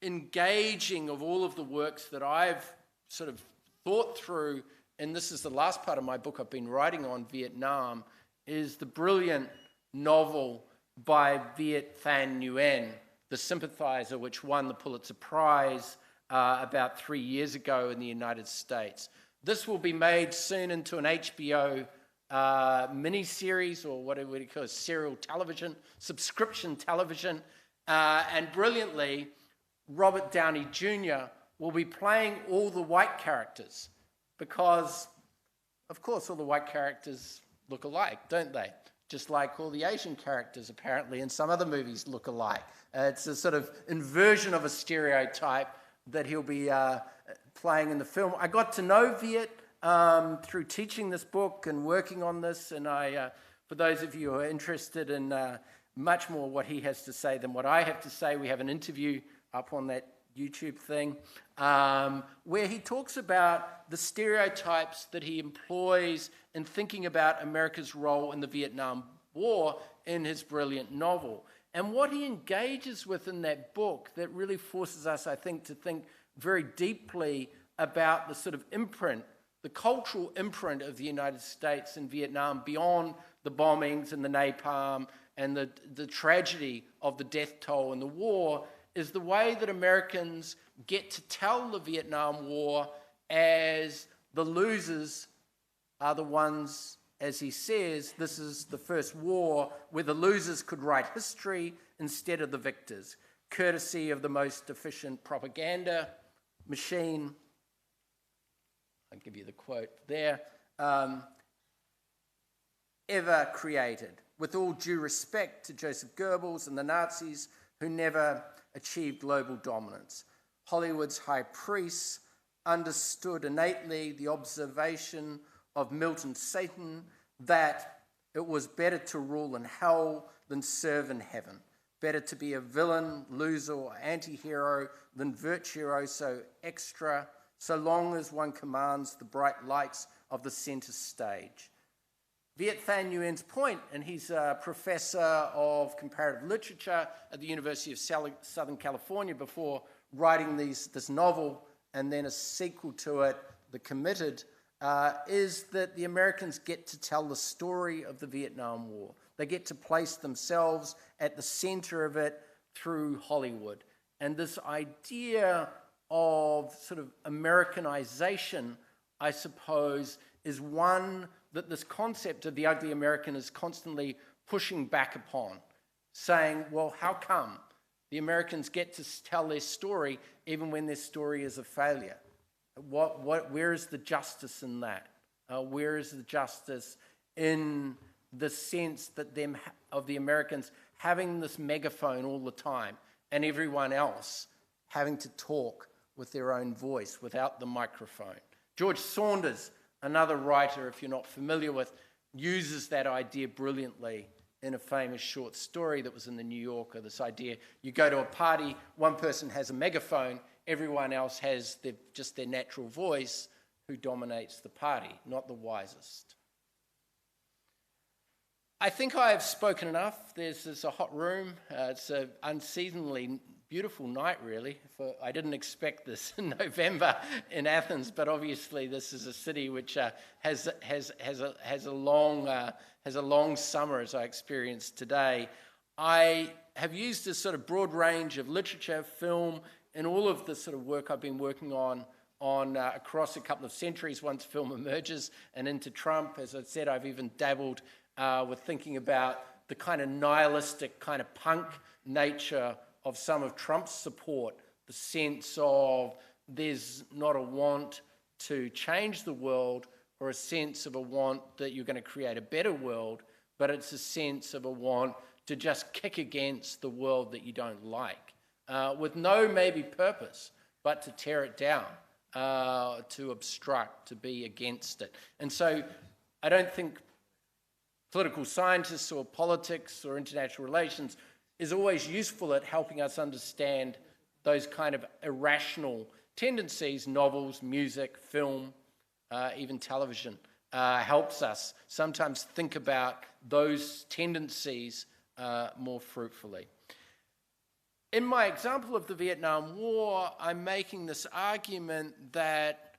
engaging of all of the works that I've sort of thought through, and this is the last part of my book I've been writing on Vietnam, is the brilliant novel by Viet Thanh Nguyen, The Sympathizer, which won the Pulitzer Prize about 3 years ago in the United States. This will be made soon into an HBO miniseries, or what we call serial television, subscription television, and brilliantly, Robert Downey Jr. will be playing all the white characters because, of course, all the white characters look alike, don't they? Just like all the Asian characters, apparently, in some other movies look alike. It's a sort of inversion of a stereotype that he'll be playing in the film. I got to know Viet through teaching this book and working on this, and for those of you who are interested in much more what he has to say than what I have to say, we have an interview up on that YouTube thing, where he talks about the stereotypes that he employs in thinking about America's role in the Vietnam War in his brilliant novel. And what he engages with in that book that really forces us, I think, to think very deeply about the sort of imprint, the cultural imprint of the United States in Vietnam beyond the bombings and the napalm and the tragedy of the death toll in the war, is the way that Americans get to tell the Vietnam War as the losers are the ones, as he says, this is the first war where the losers could write history instead of the victors, courtesy of the most efficient propaganda machine. I'll give you the quote there. Ever created, with all due respect to Joseph Goebbels and the Nazis, who never achieved global dominance. Hollywood's high priests understood innately the observation of Milton's Satan, that it was better to rule in hell than serve in heaven. Better to be a villain, loser, or anti-hero than virtuoso extra, so long as one commands the bright lights of the center stage. Viet Thanh Nguyen's point, and he's a professor of comparative literature at the University of Southern California before writing this novel and then a sequel to it, The Committed, is that the Americans get to tell the story of the Vietnam War. They get to place themselves at the center of it through Hollywood. And this idea of sort of Americanization, I suppose, is one that this concept of the ugly American is constantly pushing back upon, saying, well, how come the Americans get to tell their story even when their story is a failure? Where is the justice in that? Where is the justice in the sense that of the Americans having this megaphone all the time and everyone else having to talk with their own voice without the microphone? George Saunders, another writer, if you're not familiar with, uses that idea brilliantly in a famous short story that was in the New Yorker. This idea, you go to a party, one person has a megaphone, everyone else has just their natural voice. Who dominates the party? Not the wisest. I think I have spoken enough. There's a hot room. It's an unseasonably beautiful night, really. I didn't expect this in November in Athens, but obviously this is a city which has a long summer, as I experienced today. I have used this sort of broad range of literature, film, and all of the sort of work I've been working on across a couple of centuries once film emerges and into Trump. As I said, I've even dabbled with thinking about the kind of nihilistic, kind of punk nature of some of Trump's support, the sense of there's not a want to change the world or a sense of a want that you're going to create a better world, but it's a sense of a want to just kick against the world that you don't like, with no maybe purpose, but to tear it down, to obstruct, to be against it. And so I don't think political scientists or politics or international relations is always useful at helping us understand those kind of irrational tendencies. Novels, music, film, even television helps us sometimes think about those tendencies more fruitfully. In my example of the Vietnam War, I'm making this argument that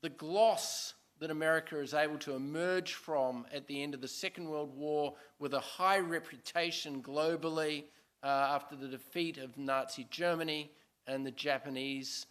the gloss that America is able to emerge from at the end of the Second World War with a high reputation globally after the defeat of Nazi Germany and the Japanese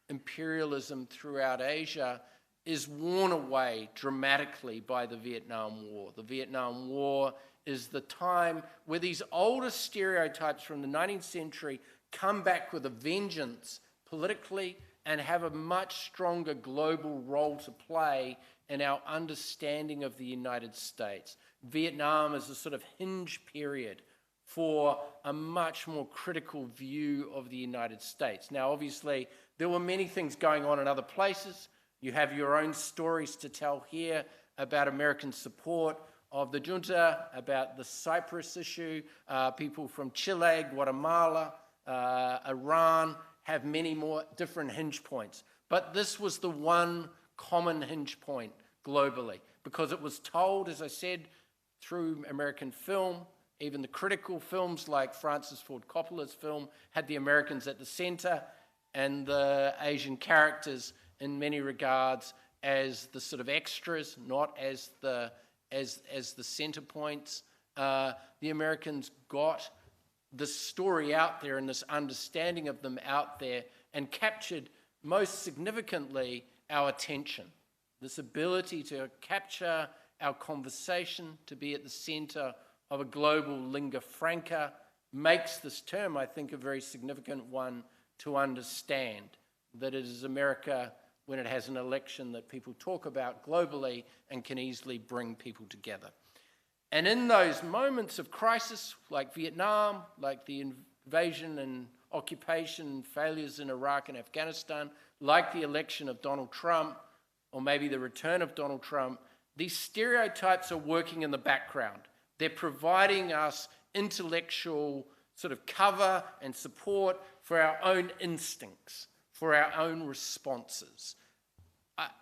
imperialism throughout Asia is worn away dramatically by the Vietnam War. The Vietnam War is the time where these older stereotypes from the 19th century come back with a vengeance politically and have a much stronger global role to play in our understanding of the United States. Vietnam is a sort of hinge period for a much more critical view of the United States. Now, obviously, there were many things going on in other places. You have your own stories to tell here about American support of the junta, about the Cyprus issue. People from Chile, Guatemala, Iran have many more different hinge points. But this was the one common hinge point globally, because it was told, as I said, through American film. Even the critical films like Francis Ford Coppola's film had the Americans at the center and the Asian characters in many regards as the sort of extras, not as the center points. The Americans got the story out there and this understanding of them out there and captured, most significantly, our attention. This ability to capture our conversation, to be at the center of a global lingua franca, makes this term, I think, a very significant one to understand, that it is America, when it has an election that people talk about globally and can easily bring people together. And in those moments of crisis, like Vietnam, like the invasion and occupation failures in Iraq and Afghanistan, like the election of Donald Trump, or maybe the return of Donald Trump, these stereotypes are working in the background. They're providing us intellectual sort of cover and support for our own instincts, for our own responses.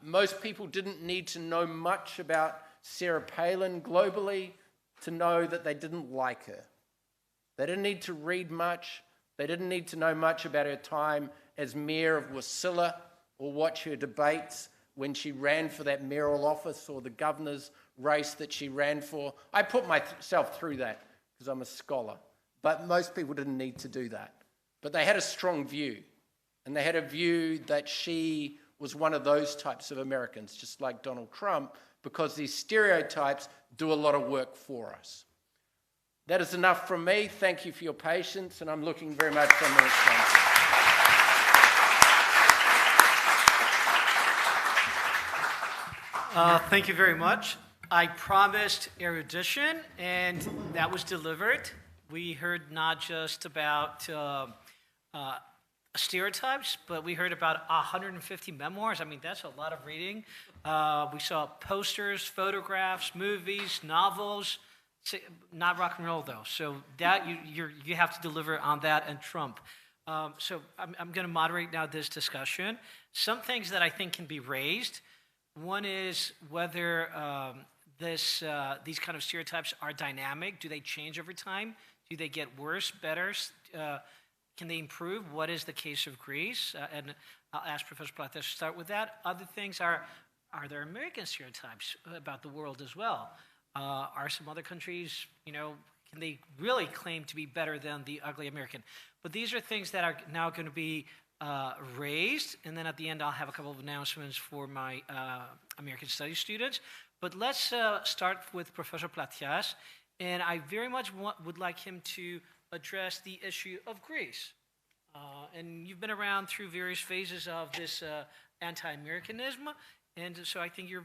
Most people didn't need to know much about Sarah Palin globally to know that they didn't like her. They didn't need to read much. They didn't need to know much about her time as mayor of Wasilla or watch her debates when she ran for that mayoral office or the governor's race that she ran for. I put myself through that because I'm a scholar. But most people didn't need to do that. But they had a strong view. And they had a view that she was one of those types of Americans, just like Donald Trump, because these stereotypes do a lot of work for us. That is enough from me. Thank you for your patience, and I'm looking very much for the response. Thank you very much. I promised erudition, and that was delivered. We heard not just about stereotypes, but we heard about 150 memoirs. I mean, that's a lot of reading. We saw posters, photographs, movies, novels. Not rock and roll, though. So that you have to deliver on that and Trump. So I'm going to moderate now this discussion. Some things that I think can be raised. One is whether these kind of stereotypes are dynamic. Do they change over time? Do they get worse, better? Can they improve? What is the case of Greece? And I'll ask Professor Plates to start with that. Other things are there American stereotypes about the world as well? Are some other countries, can they really claim to be better than the ugly American? But these are things that are now going to be raised, and then at the end I'll have a couple of announcements for my American Studies students. But let's start with Professor Plates, and I very much would like him to address the issue of Greece. And you've been around through various phases of this anti-Americanism, and so I think you're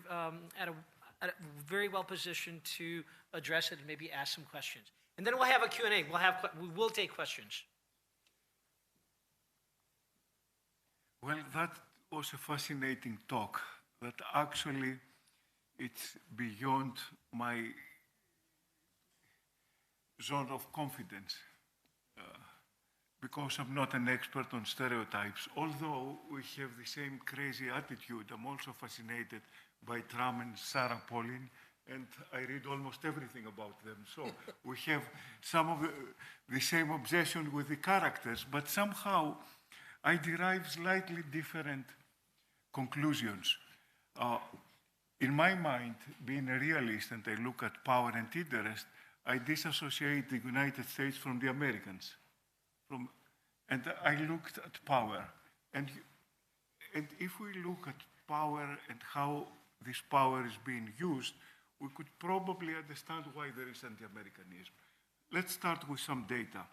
very well positioned to address it and maybe ask some questions. And then we'll have a Q&A. We will take questions. Well, that was a fascinating talk that actually it's beyond my zone of confidence because I'm not an expert on stereotypes. Although we have the same crazy attitude, I'm also fascinated by Trump and Sarah Palin, and I read almost everything about them. So we have some of the same obsession with the characters, but somehow I derive slightly different conclusions. In my mind, being a realist, and I look at power and interest, I disassociate the United States from the Americans. And I looked at power. And if we look at power and how this power is being used, we could probably understand why there is anti-Americanism. Let's start with some data.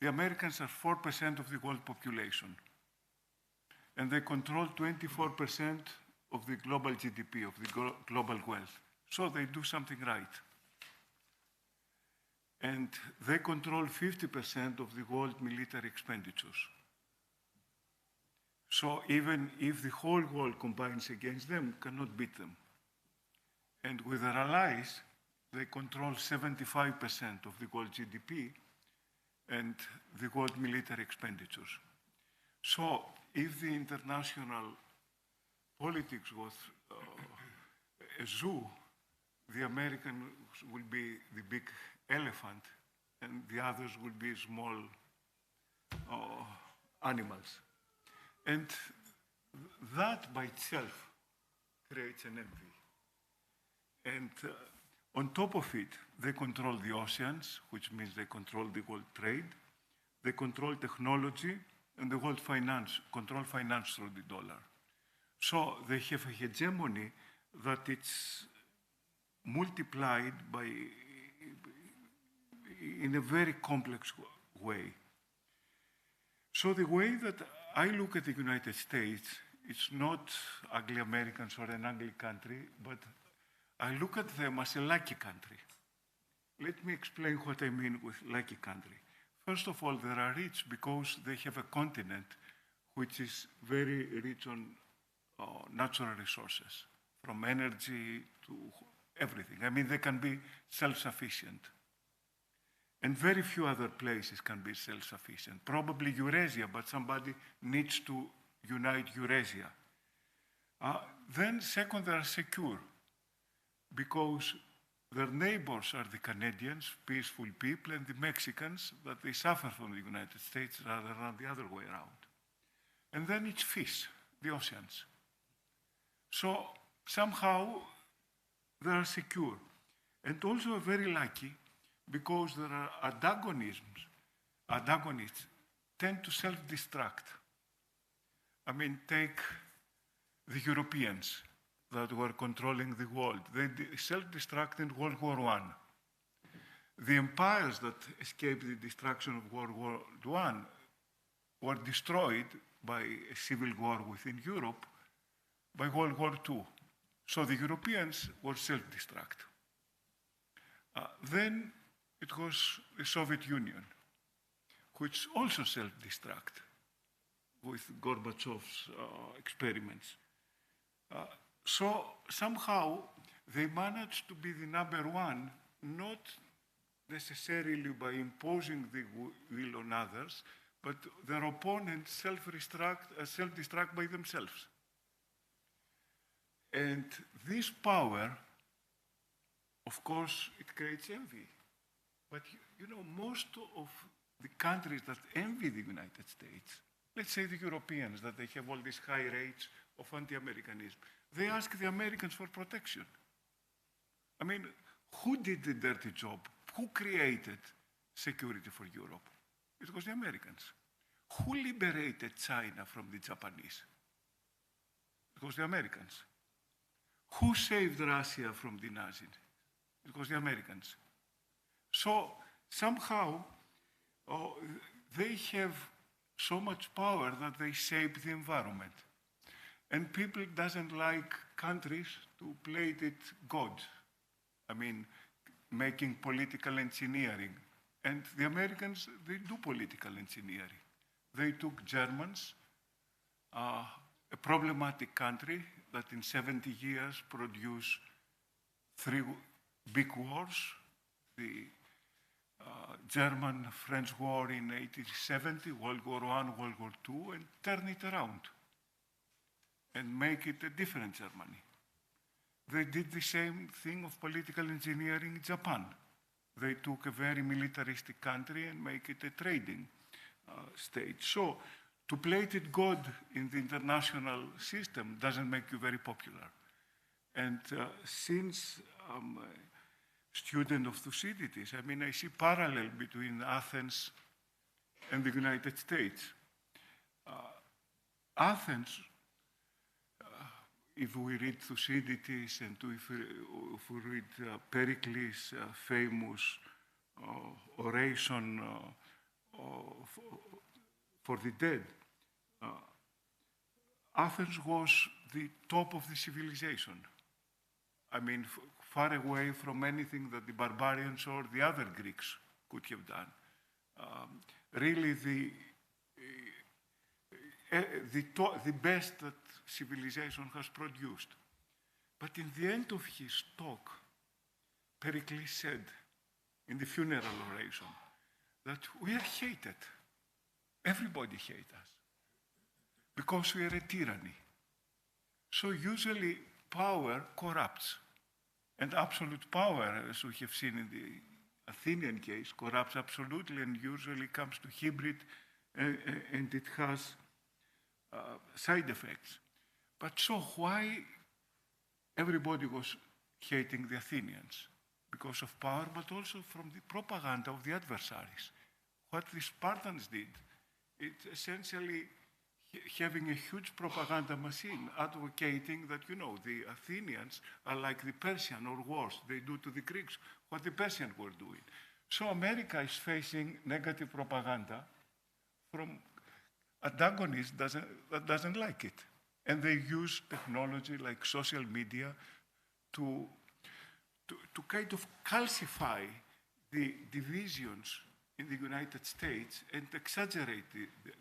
The Americans are 4% of the world population, and they control 24% of the global GDP, of the global wealth. So they do something right. And they control 50% of the world military expenditures. So even if the whole world combines against them, cannot beat them. And with their allies, they control 75% of the world GDP and the world military expenditures. So if the international politics was a zoo, the Americans will be the big elephant and the others will be small animals. And that by itself creates an envy. And on top of it, they control the oceans, which means they control the world trade, they control technology, and the world finance, control finance through the dollar. So they have a hegemony that it's multiplied by, in a very complex way. So the way that I look at the United States, it's not ugly Americans or an ugly country, but I look at them as a lucky country. Let me explain what I mean with lucky country. First of all, they are rich because they have a continent which is very rich on natural resources, from energy to everything. I mean, they can be self-sufficient. And very few other places can be self-sufficient. Probably Eurasia, but somebody needs to unite Eurasia. Then second, they are secure because their neighbors are the Canadians, peaceful people, and the Mexicans, that they suffer from the United States rather than the other way around. And then it's fish, the oceans. So somehow they are secure. And also very lucky because there are antagonists tend to self-destruct. I mean, take the Europeans that were controlling the world. They self-destruct in World War I. The empires that escaped the destruction of World War I were destroyed by a civil war within Europe by World War II. So the Europeans were self-destruct. Then it was the Soviet Union, which also self-destruct with Gorbachev's experiments. So somehow they managed to be the number one, not necessarily by imposing the will on others, but their opponents self-destruct by themselves. And this power, of course, it creates envy. But you know, most of the countries that envy the United States, let's say the Europeans, that they have all these high rates of anti-Americanism, they ask the Americans for protection. I mean, who did the dirty job? Who created security for Europe? It was the Americans. Who liberated China from the Japanese? It was the Americans. Who saved Russia from the Nazis? It was the Americans. So somehow they have so much power that they shape the environment. And people doesn't like countries to play it God. I mean, making political engineering. And the Americans, they do political engineering. They took Germans, a problematic country that in 70 years produced 3 big wars, the German-French War in 1870, World War I, World War II, and turn it around and make it a different Germany. They did the same thing of political engineering in Japan. They took a very militaristic country and make it a trading state. So to play it God in the international system doesn't make you very popular. And since I'm a student of Thucydides, I mean, I see parallel between Athens and the United States. Athens, if we read Thucydides and if we read Pericles' famous oration for the dead, Athens was the top of the civilization. I mean, far away from anything that the barbarians or the other Greeks could have done. Really the best that civilization has produced. But in the end of his talk, Pericles said in the funeral oration that we are hated. Everybody hates us because we are a tyranny. So usually power corrupts. And absolute power, as we have seen in the Athenian case, corrupts absolutely and usually comes to hybrid and it has side effects. But so why everybody was hating the Athenians? Because of power, but also from the propaganda of the adversaries. What the Spartans did, it's essentially having a huge propaganda machine advocating that, you know, the Athenians are like the Persian or worse. They do to the Greeks what the Persians were doing. So America is facing negative propaganda from antagonists that doesn't like it. And they use technology like social media to kind of calcify the divisions in the United States and exaggerate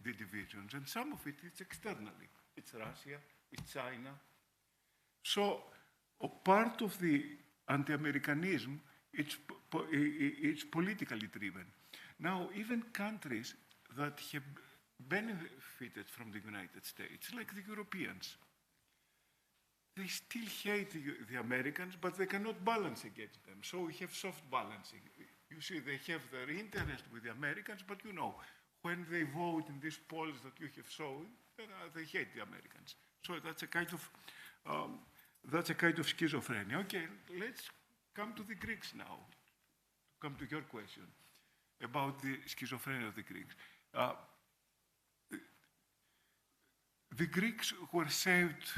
the divisions. And some of it is externally. It's Russia, it's China. So part of the anti-Americanism, it's politically driven. Now, even countries that have benefited from the United States, like the Europeans, they still hate the Americans, but they cannot balance against them. So we have soft balancing. You see, they have their interest with the Americans, but you know, when they vote in these polls that you have shown, they hate the Americans. So that's a kind of schizophrenia. Okay, let's come to the Greeks now. Come to your question about the schizophrenia of the Greeks. The Greeks were saved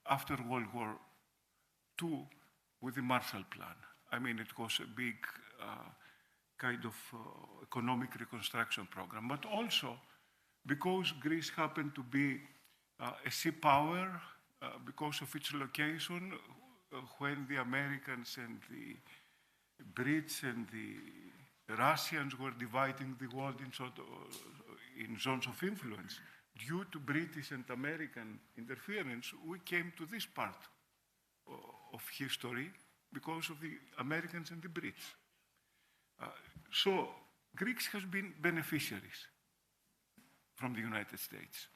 after World War II with the Marshall Plan. I mean, it was a big kind of economic reconstruction program, but also because Greece happened to be a sea power, because of its location, when the Americans and the Brits and the Russians were dividing the world in zones of influence. Due to British and American interference, we came to this part of history because of the Americans and the Brits. So Greeks have been beneficiaries from the United States.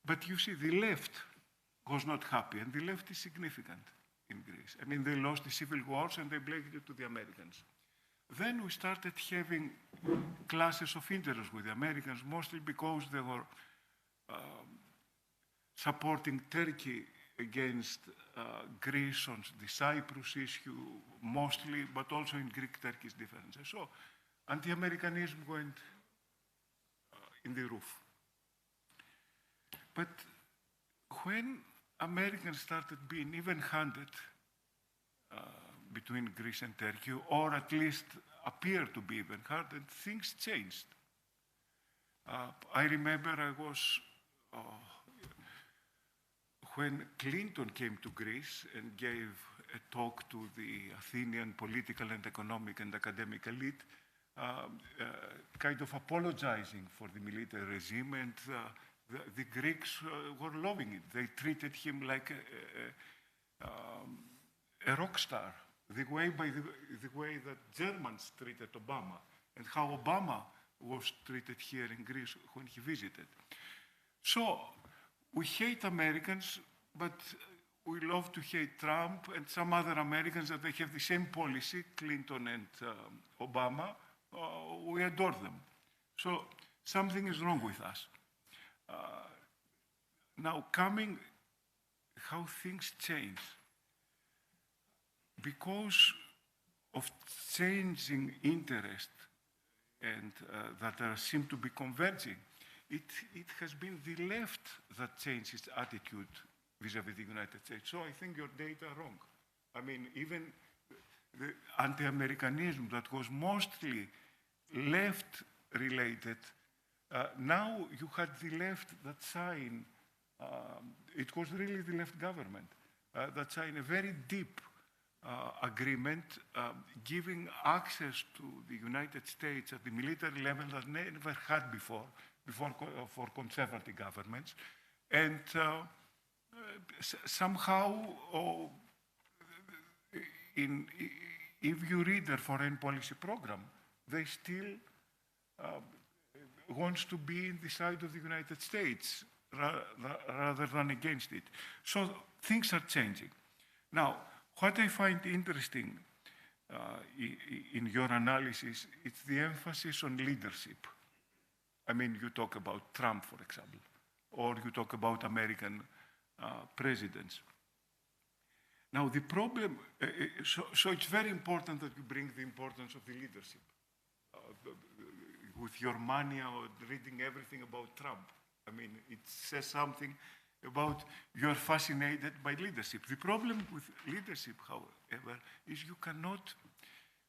But you see, the left was not happy, and the left is significant in Greece. I mean, they lost the civil wars and they blamed it to the Americans. Then we started having clashes of interest with the Americans, mostly because they were supporting Turkey against Greece on the Cyprus issue, mostly, but also in Greek-Turkish differences. So anti-Americanism went in the roof. But when Americans started being even-handed between Greece and Turkey, or at least appeared to be even-handed, things changed. I remember I was, when Clinton came to Greece and gave a talk to the Athenian political and economic and academic elite, kind of apologizing for the military regime, and the Greeks were loving it. They treated him like a rock star, the way that Germans treated Obama, and how Obama was treated here in Greece when he visited. So we hate Americans, but we love to hate Trump and some other Americans that they have the same policy, Clinton and Obama. We adore them. So something is wrong with us. Now, coming how things change, because of changing interest and that seem to be converging, it has been the left that changed its attitude vis-à-vis the United States. So I think your data are wrong. I mean, even the anti-Americanism that was mostly left-related, now you had the left that signed, it was really the left government that signed a very deep agreement giving access to the United States at the military level that never had before for conservative governments. And somehow, if you read their foreign policy program, they still wants to be in the side of the United States rather than against it. So things are changing. Now, what I find interesting in your analysis, it's the emphasis on leadership. I mean, you talk about Trump, for example, or you talk about American presidents. Now, the problem, so it's very important that you bring the importance of the leadership. With your money or reading everything about Trump. I mean, it says something about you're fascinated by leadership. The problem with leadership, however, is you cannot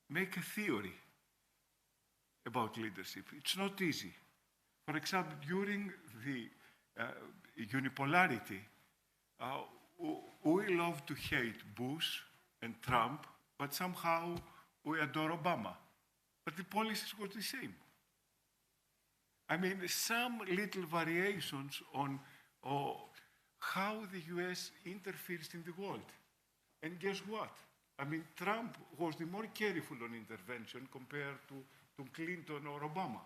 make a theory about leadership. It's not easy. For example, during the unipolarity, we love to hate Bush and Trump, but somehow we adore Obama. But the policies were the same. I mean, some little variations on how the US interferes in the world. And guess what? I mean, Trump was the more careful on intervention compared to Clinton or Obama.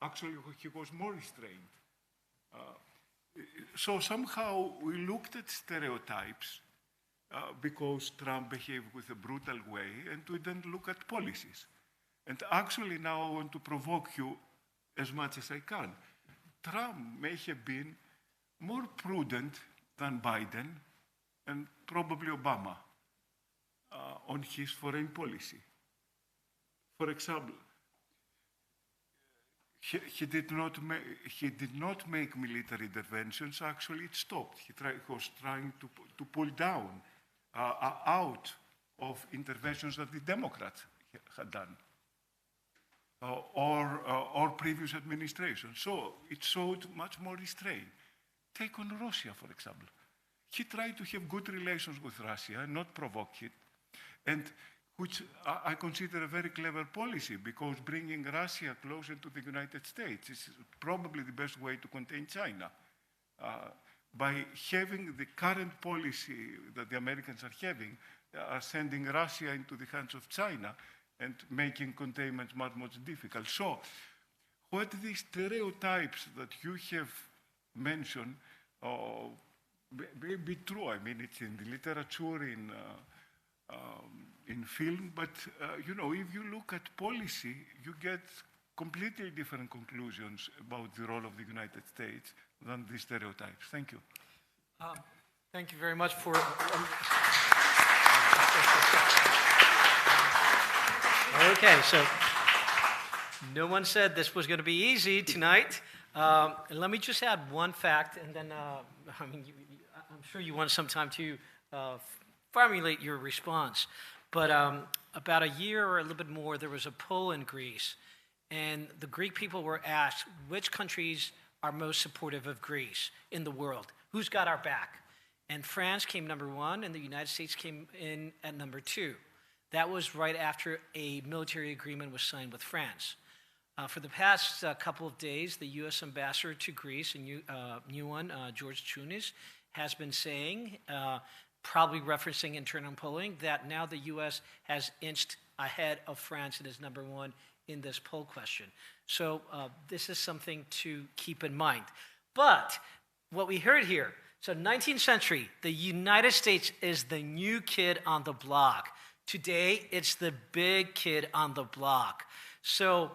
Actually, he was more restrained. So somehow we looked at stereotypes because Trump behaved with a brutal way, and we didn't look at policies. And actually now I want to provoke you as much as I can. Trump may have been more prudent than Biden and probably Obama on his foreign policy. For example, he did not make military interventions. Actually, it stopped. He was trying to pull down out of interventions that the Democrats had done or previous administrations. So it showed much more restraint. Take on Russia, for example. He tried to have good relations with Russia, not provoke it, and which I consider a very clever policy, because bringing Russia closer to the United States is probably the best way to contain China. By having the current policy that the Americans are having, sending Russia into the hands of China and making containment much more difficult. So what the stereotypes that you have mentioned may be true. I mean, it's in the literature, in film, but you know, if you look at policy, you get completely different conclusions about the role of the United States than the stereotypes. Thank you. Thank you very much for... Okay, so no one said this was going to be easy tonight. Let me just add one fact, and then I mean, I'm sure you want some time to formulate your response. But about a year or a little bit more, there was a poll in Greece, and the Greek people were asked which countries are most supportive of Greece in the world. Who's got our back? And France came number one, and the United States came in at number two. That was right after a military agreement was signed with France. For the past couple of days, the U.S. ambassador to Greece, a new one, George Chounis, has been saying, probably referencing internal polling, that now the U.S. has inched ahead of France and is number one in this poll question. So this is something to keep in mind. But what we heard here, so 19th century, the United States is the new kid on the block. Today, it's the big kid on the block. So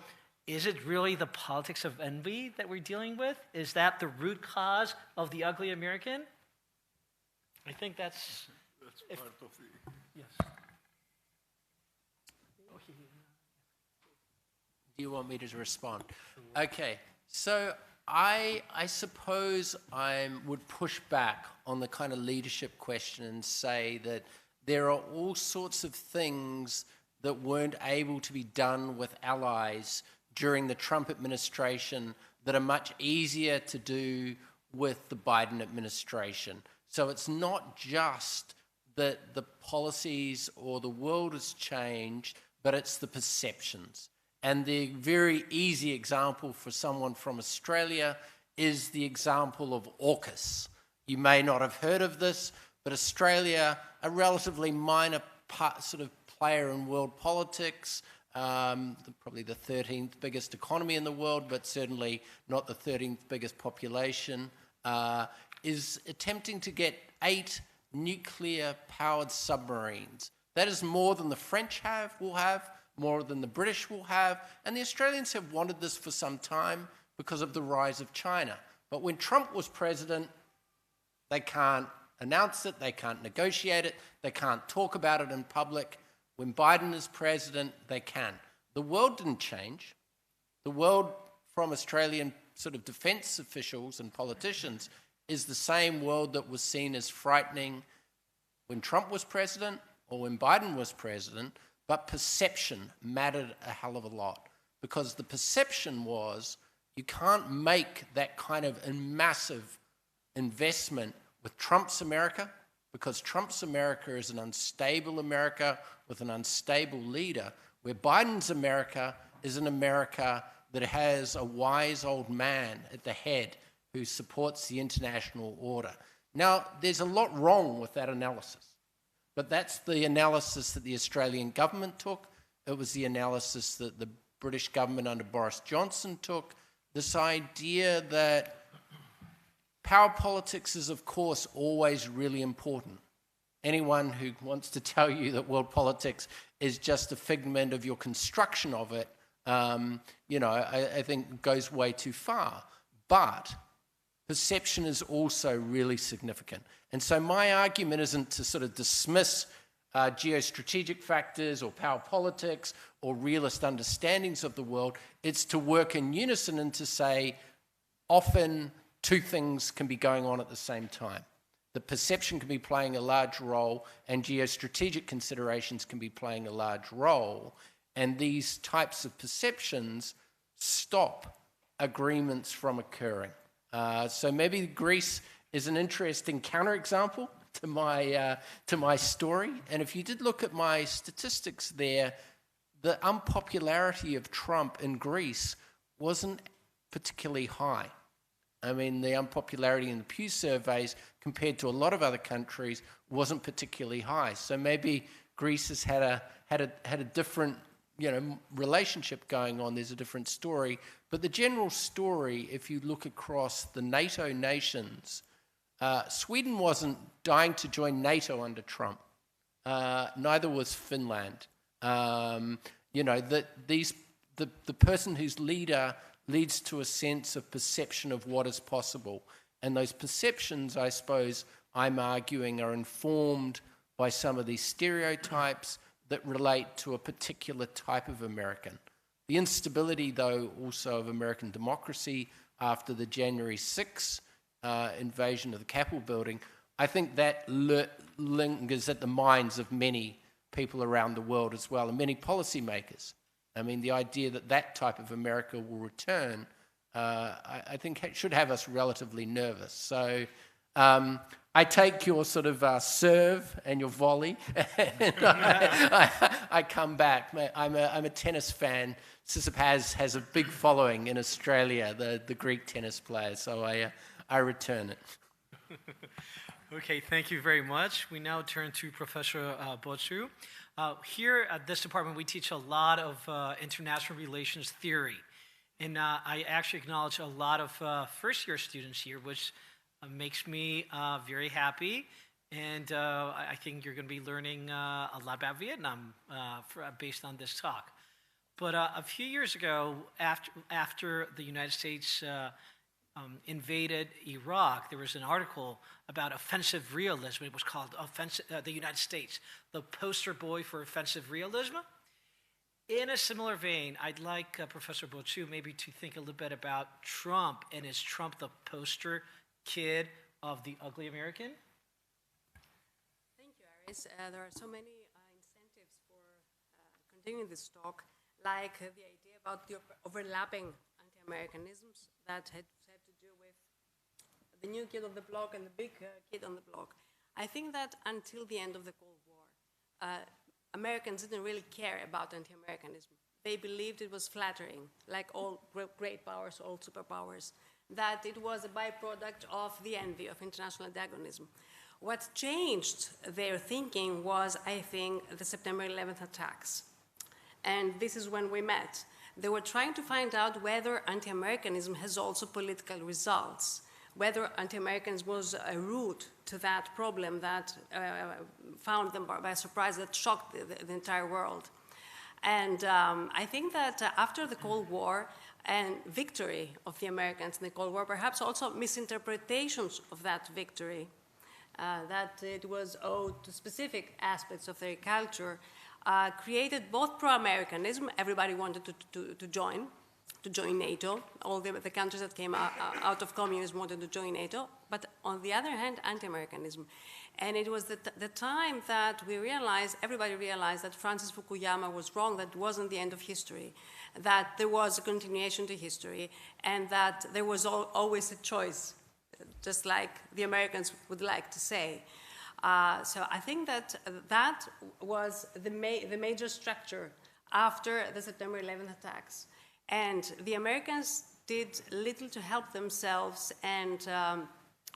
is it really the politics of envy that we're dealing with? Is that the root cause of the ugly American? I think that's part of the... Yes. Do you want me to respond? Okay, so I suppose I would push back on the kind of leadership question and say that there are all sorts of things that weren't able to be done with allies during the Trump administration that are much easier to do with the Biden administration. So it's not just that the policies or the world has changed, but it's the perceptions. And the very easy example for someone from Australia is the example of AUKUS. You may not have heard of this, but Australia, a relatively minor sort of player in world politics, probably the 13th biggest economy in the world, but certainly not the 13th biggest population, is attempting to get 8 nuclear-powered submarines. That is more than the French will have, more than the British will have, and the Australians have wanted this for some time because of the rise of China. But when Trump was president, they can't announce it, they can't negotiate it, they can't talk about it in public. When Biden is president, they can. The world didn't change. The world, from Australian sort of defence officials and politicians, is the same world that was seen as frightening when Trump was president or when Biden was president, but perception mattered a hell of a lot, because the perception was you can't make that kind of a massive investment with Trump's America, because Trump's America is an unstable America with an unstable leader, where Biden's America is an America that has a wise old man at the head who supports the international order. Now, there's a lot wrong with that analysis, but that's the analysis that the Australian government took. It was the analysis that the British government under Boris Johnson took. This idea that power politics is, of course, always really important. Anyone who wants to tell you that world politics is just a figment of your construction of it, I think goes way too far. But perception is also really significant. And so my argument isn't to sort of dismiss geostrategic factors or power politics or realist understandings of the world. It's to work in unison and to say often two things can be going on at the same time. The perception can be playing a large role and geostrategic considerations can be playing a large role. And these types of perceptions stop agreements from occurring. So maybe Greece is an interesting counterexample to my story. And if you did look at my statistics there, the unpopularity of Trump in Greece wasn't particularly high. I mean, the unpopularity in the Pew surveys compared to a lot of other countries wasn't particularly high. So maybe Greece has had a different relationship going on. There's a different story. But the general story, if you look across the NATO nations, Sweden wasn't dying to join NATO under Trump. Neither was Finland. The person who's leader leads to a sense of perception of what is possible. And those perceptions, I suppose, I'm arguing, are informed by some of these stereotypes that relate to a particular type of American. The instability, though, also of American democracy after the January 6th invasion of the Capitol building, I think that lingers at the minds of many people around the world as well, and many policymakers. I mean, the idea that that type of America will return, I think should have us relatively nervous. So I take your sort of serve and your volley, and I come back. I'm a tennis fan. Tsitsipas has a big following in Australia, the Greek tennis players, so I return it. Okay, thank you very much. We now turn to Professor Bociu. Here at this department, we teach a lot of international relations theory. And I actually acknowledge a lot of first-year students here, which makes me very happy. And I think you're going to be learning a lot about Vietnam based on this talk. But a few years ago, after the United States invaded Iraq, there was an article about offensive realism. It was called the United States, the poster boy for offensive realism. In a similar vein, I'd like Professor Bociu maybe to think a little bit about Trump, and is Trump the poster kid of the ugly American? Thank you, Aris. There are so many incentives for continuing this talk, like the idea about the overlapping anti-Americanisms that have to do with the new kid on the block and the big kid on the block. I think that until the end of the Cold War, Americans didn't really care about anti-Americanism. They believed it was flattering, like all great powers, all superpowers, that it was a byproduct of the envy of international antagonism. What changed their thinking was, I think, the September 11th attacks. And this is when we met. They were trying to find out whether anti-Americanism has also political results, whether anti-Americanism was a root to that problem that found them by surprise, that shocked the entire world. And I think that after the Cold War and victory of the Americans in the Cold War, perhaps also misinterpretations of that victory, that it was owed to specific aspects of their culture, created both pro-Americanism. Everybody wanted to join NATO. All the countries that came out of communism wanted to join NATO. But on the other hand, anti-Americanism. And it was the time that everybody realized that Francis Fukuyama was wrong, that it wasn't the end of history, that there was a continuation to history, and that there was always a choice, just like the Americans would like to say. So I think that was the major structure after the September 11th attacks. And the Americans did little to help themselves and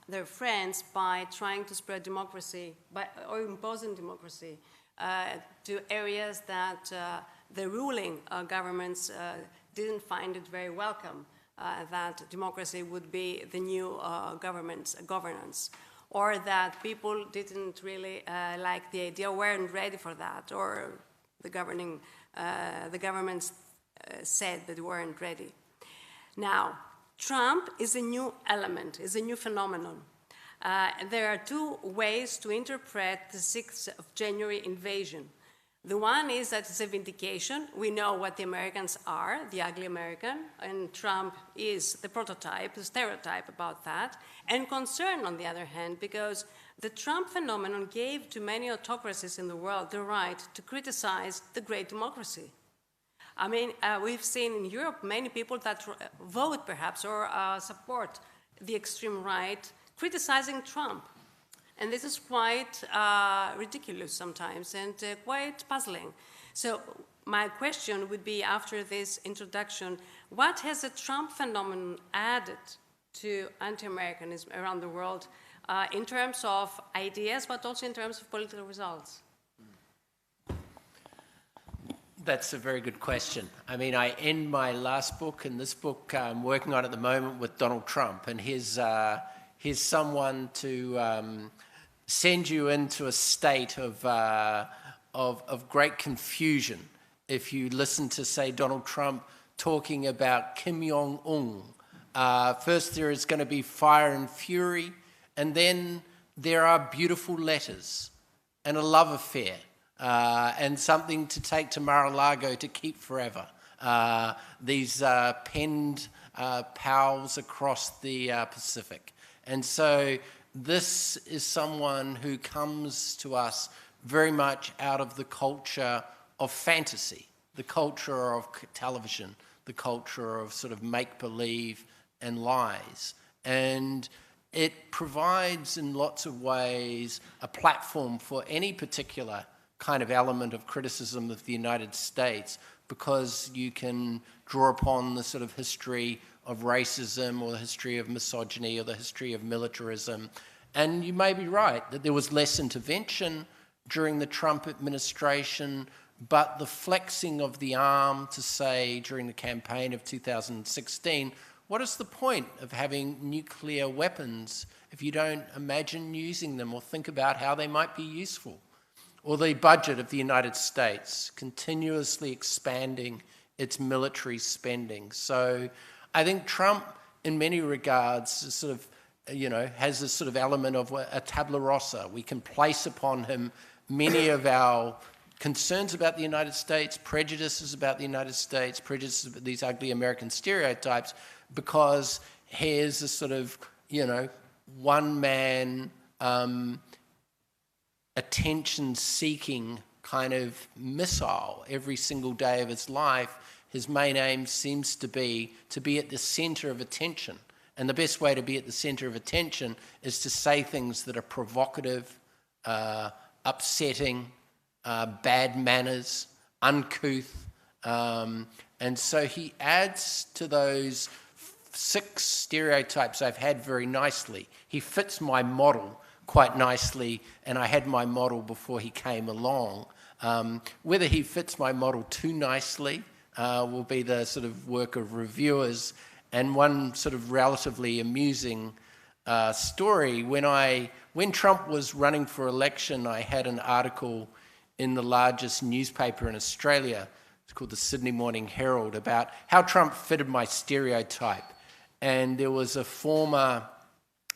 their friends by trying to spread democracy or imposing democracy to areas that the ruling governments didn't find it very welcome, that democracy would be the new governance, or that people didn't really like the idea, weren't ready for that, or the governments said that they weren't ready. Now, Trump is a new element, is a new phenomenon. There are two ways to interpret the 6th of January invasion. The one is that it's a vindication. We know what the Americans are, the ugly American, and Trump is the prototype, the stereotype about that. And concern, on the other hand, because the Trump phenomenon gave to many autocracies in the world the right to criticize the great democracy. I mean, we've seen in Europe many people that vote, perhaps, or support the extreme right, criticizing Trump. And this is quite ridiculous sometimes and quite puzzling. So my question would be, after this introduction, what has the Trump phenomenon added to anti-Americanism around the world in terms of ideas, but also in terms of political results? That's a very good question. I mean, I end my last book and this book I'm working on at the moment with Donald Trump, and here's someone to send you into a state of great confusion if you listen to, say, Donald Trump talking about Kim Jong-un. First there is going to be fire and fury, and then there are beautiful letters and a love affair and something to take to Mar-a-Lago to keep forever. These penned pals across the Pacific. And so this is someone who comes to us very much out of the culture of fantasy, the culture of television, the culture of sort of make-believe and lies. And it provides in lots of ways a platform for any particular kind of element of criticism of the United States, because you can draw upon the sort of history of racism or the history of misogyny or the history of militarism. And you may be right that there was less intervention during the Trump administration, but the flexing of the arm to say during the campaign of 2016, what is the point of having nuclear weapons if you don't imagine using them or think about how they might be useful? Or the budget of the United States continuously expanding its military spending. So I think Trump, in many regards, is sort of, has this sort of element of a tabula rasa. We can place upon him many of our concerns about the United States, prejudices about the United States, prejudices about these ugly American stereotypes, because he is a sort of, one-man, attention-seeking kind of missile every single day of his life. His main aim seems to be at the center of attention. And the best way to be at the center of attention is to say things that are provocative, upsetting, bad manners, uncouth. And so he adds to those 6 stereotypes I've had very nicely. He fits my model quite nicely, and I had my model before he came along. Whether he fits my model too nicely will be the sort of work of reviewers. And one sort of relatively amusing story, when Trump was running for election, I had an article in the largest newspaper in Australia, it's called the Sydney Morning Herald, about how Trump fitted my stereotype. And there was a former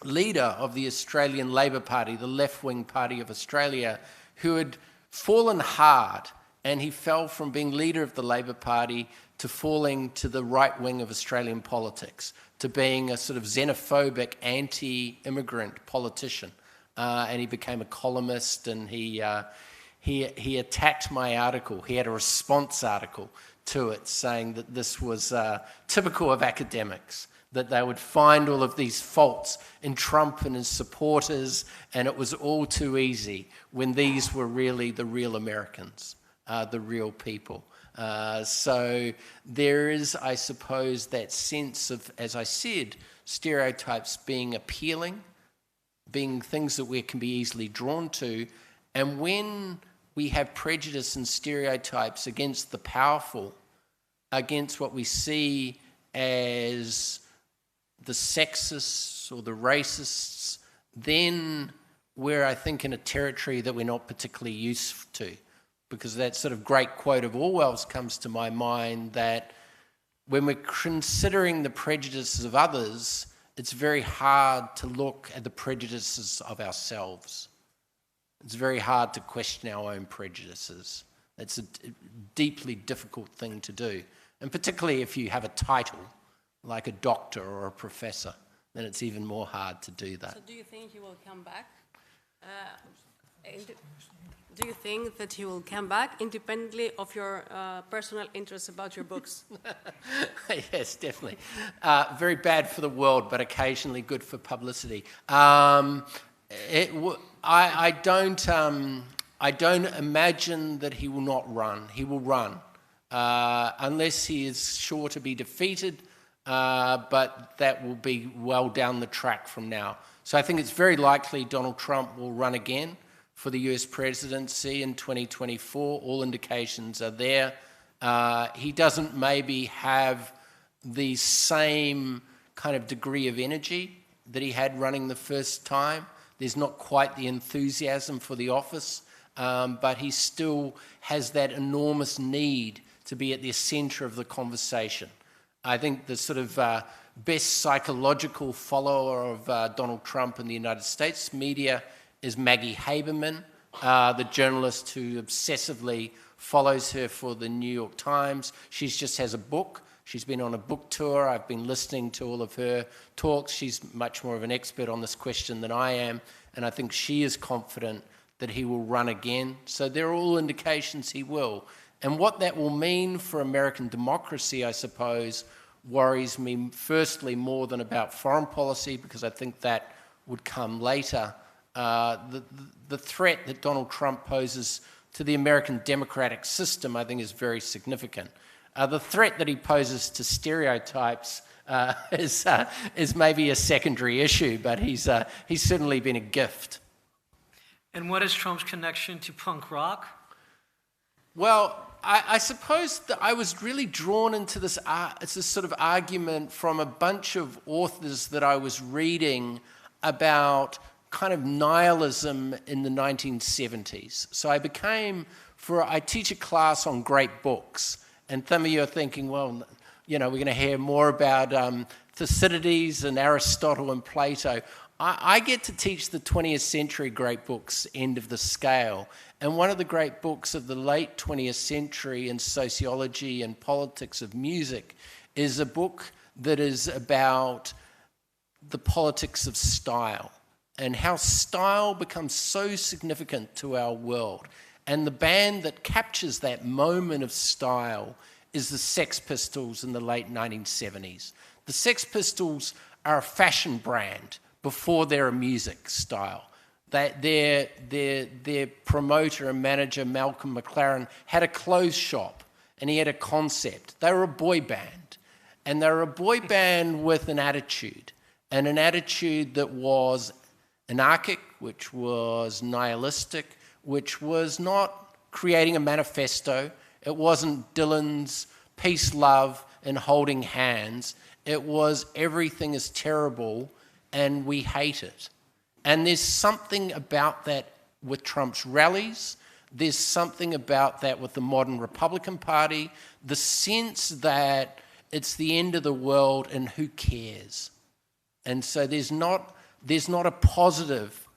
leader of the Australian Labor Party, the left-wing party of Australia, who had fallen hard, and he fell from being leader of the Labor Party to falling to the right wing of Australian politics, to being a sort of xenophobic, anti-immigrant politician. And he became a columnist, and he attacked my article. He had a response article to it saying that this was typical of academics, that they would find all of these faults in Trump and his supporters, and it was all too easy when these were really the real Americans, the real people. So there is, I suppose, that sense of, as I said, stereotypes being appealing, being things that we can be easily drawn to. And when we have prejudice and stereotypes against the powerful, against what we see as the sexists or the racists, then we're, I think, in a territory that we're not particularly used to. Because that sort of great quote of Orwell's comes to my mind, that when we're considering the prejudices of others, it's very hard to look at the prejudices of ourselves. It's very hard to question our own prejudices. It's a deeply difficult thing to do. And particularly if you have a title, like a doctor or a professor, then it's even more hard to do that. So do you think he will come back? Do you think that he will come back independently of your personal interests about your books? Yes, definitely. Very bad for the world, but occasionally good for publicity. I don't imagine that he will not run. He will run, unless he is sure to be defeated, but that will be well down the track from now. So I think it's very likely Donald Trump will run again for the US presidency in 2024. All indications are there. He doesn't maybe have the same kind of degree of energy that he had running the first time. There's not quite the enthusiasm for the office, but he still has that enormous need to be at the center of the conversation. I think the sort of best psychological follower of Donald Trump in the United States media is Maggie Haberman, the journalist who obsessively follows her for the New York Times. She just has a book. She's been on a book tour. I've been listening to all of her talks. She's much more of an expert on this question than I am, and I think she is confident that he will run again. So there are all indications he will. And what that will mean for American democracy, I suppose, worries me firstly more than about foreign policy, because I think that would come later. The threat that Donald Trump poses to the American democratic system, I think, is very significant. The threat that he poses to stereotypes is maybe a secondary issue, but he's certainly been a gift. And what is Trump's connection to punk rock? Well, I suppose that I was really drawn into this sort of argument from a bunch of authors that I was reading about kind of nihilism in the 1970s. So I teach a class on great books, and some of you are thinking, well, you know, we're going to hear more about Thucydides and Aristotle and Plato. I get to teach the 20th century great books, end of the scale. And one of the great books of the late 20th century in sociology and politics of music is a book that is about the politics of style and how style becomes so significant to our world. And the band that captures that moment of style is the Sex Pistols in the late 1970s. The Sex Pistols are a fashion brand before they're a music style. Their promoter and manager, Malcolm McLaren, had a clothes shop and he had a concept. They were a boy band, and they were a boy band with an attitude, and an attitude that was anarchic, which was nihilistic, which was not creating a manifesto. It wasn't Dylan's peace, love, and holding hands. It was everything is terrible and we hate it. And there's something about that with Trump's rallies. There's something about that with the modern Republican Party. The sense that it's the end of the world and who cares. And so there's not a positive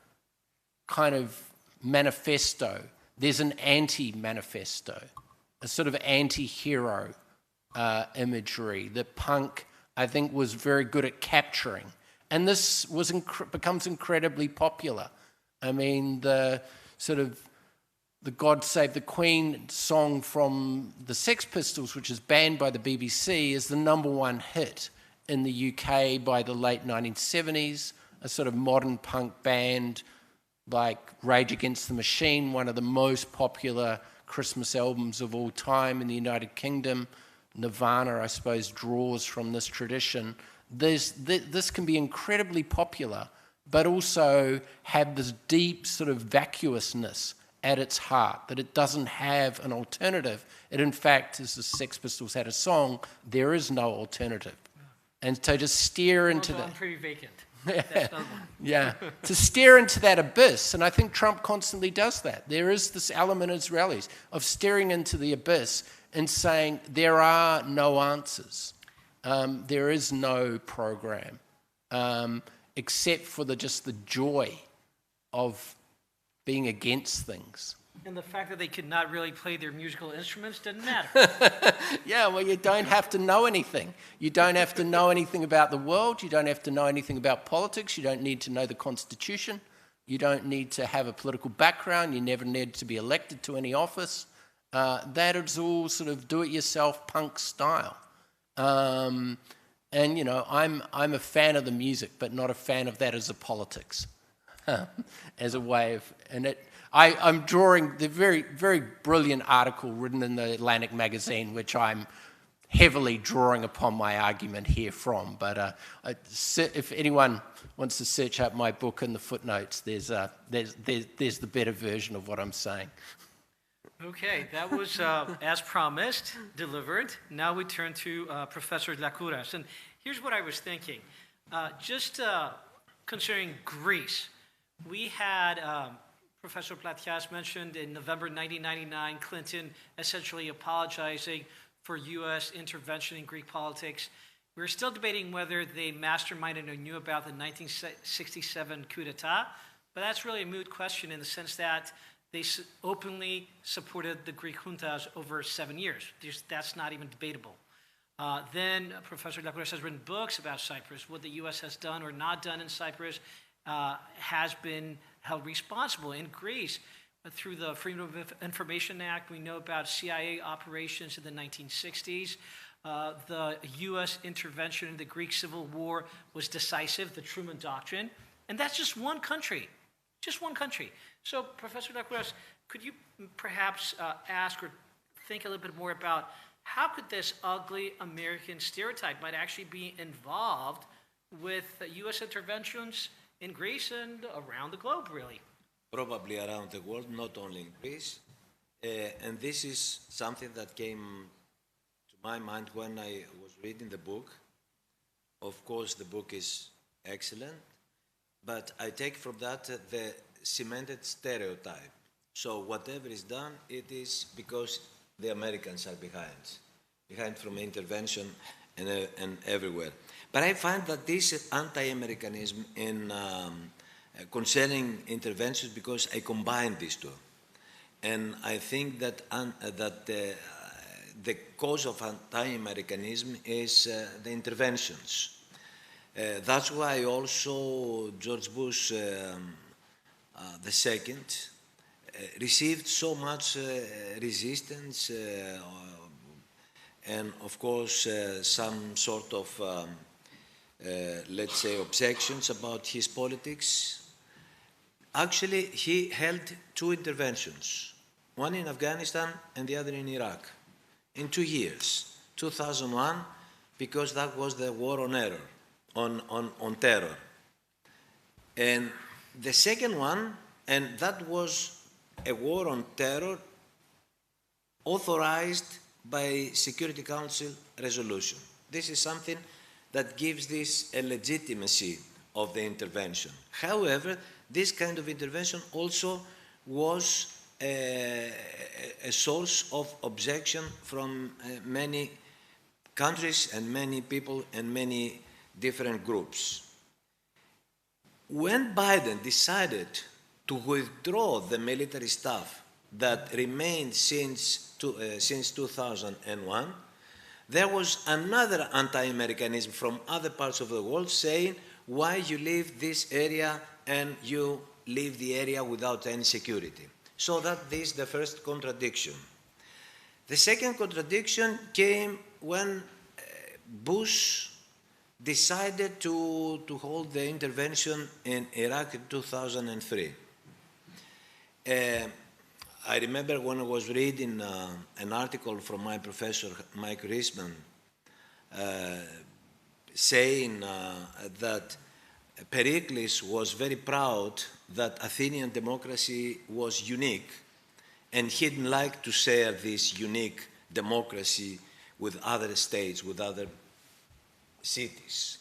kind of manifesto. There's an anti-manifesto, a sort of anti-hero imagery that punk, I think, was very good at capturing. And this becomes incredibly popular. I mean, the God Save the Queen song from the Sex Pistols, which is banned by the BBC, is the #1 hit in the UK by the late 1970s. A sort of modern punk band like Rage Against the Machine, one of the most popular Christmas albums of all time in the United Kingdom. Nirvana, I suppose, draws from this tradition. This can be incredibly popular, but also have this deep sort of vacuousness at its heart, that it doesn't have an alternative. It, in fact, as the Sex Pistols had a song, there is no alternative. And so to steer into Also, that... I'm pretty vacant. That's another one. Yeah, to stare into that abyss, and I think Trump constantly does that. There is this element in his rallies of staring into the abyss and saying there are no answers. There is no program, except for just the joy of being against things. And the fact that they could not really play their musical instruments didn't matter. Yeah, well, you don't have to know anything. You don't have to know anything about the world. You don't have to know anything about politics. You don't need to know the Constitution. You don't need to have a political background. You never need to be elected to any office. That is all sort of do-it-yourself punk style. And, you know, I'm a fan of the music, but not a fan of that as a politics, as a way of... I'm drawing the very, very brilliant article written in the Atlantic magazine, which I'm heavily drawing upon my argument here from. But if anyone wants to search up my book in the footnotes, there's the better version of what I'm saying. Okay, that was, as promised, delivered. Now we turn to Professor Lacouras. And here's what I was thinking. Just considering Greece, we had... Professor Platias mentioned in November 1999, Clinton essentially apologizing for U.S. intervention in Greek politics. We're still debating whether they masterminded or knew about the 1967 coup d'etat, but that's really a moot question in the sense that they openly supported the Greek juntas over 7 years. That's not even debatable. Then Professor Lacouras has written books about Cyprus. What the U.S. has done or not done in Cyprus has been held responsible in Greece through the Freedom of Information Act. We know about CIA operations in the 1960s. The U.S. intervention in the Greek Civil War was decisive, the Truman Doctrine. And that's just one country, just one country. So, Professor Lacouras, could you perhaps ask or think a little bit more about how could this ugly American stereotype might actually be involved with U.S. interventions in Greece and around the globe, really? Probably around the world, not only in Greece. And this is something that came to my mind when I was reading the book. Of course, the book is excellent, but I take from that the cemented stereotype. So whatever is done, it is because the Americans are behind from intervention and everywhere. But I find that this anti-Americanism in concerning interventions, because I combine these two. And I think that, the cause of anti-Americanism is the interventions. That's why also George Bush the second received so much resistance and of course some sort of let's say objections about his politics. Actually, he held two interventions, one in Afghanistan and the other in Iraq, in 2 years. 2001, because that was the war on terror. And the second one, and that was a war on terror authorized by Security Council resolution. This is something that gives this a legitimacy of the intervention. However, this kind of intervention also was a source of objection from many countries and many people and many different groups. When Biden decided to withdraw the military staff that remained since 2001, there was another anti-Americanism from other parts of the world saying, why you leave this area and you leave the area without any security. So that is the first contradiction. The second contradiction came when Bush decided to hold the intervention in Iraq in 2003. I remember when I was reading an article from my professor, Mike Risman, saying that Pericles was very proud that Athenian democracy was unique, and he didn't like to share this unique democracy with other states, with other cities.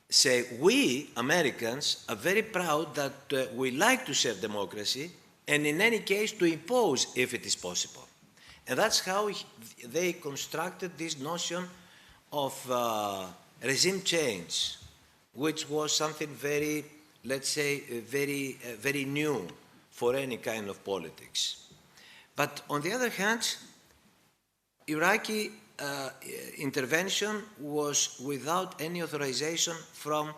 Say, we Americans are very proud that we like to share democracy, and in any case to impose if it is possible. And that's how they constructed this notion of regime change, which was something very, let's say, very new for any kind of politics. But on the other hand, Iraqi intervention was without any authorization from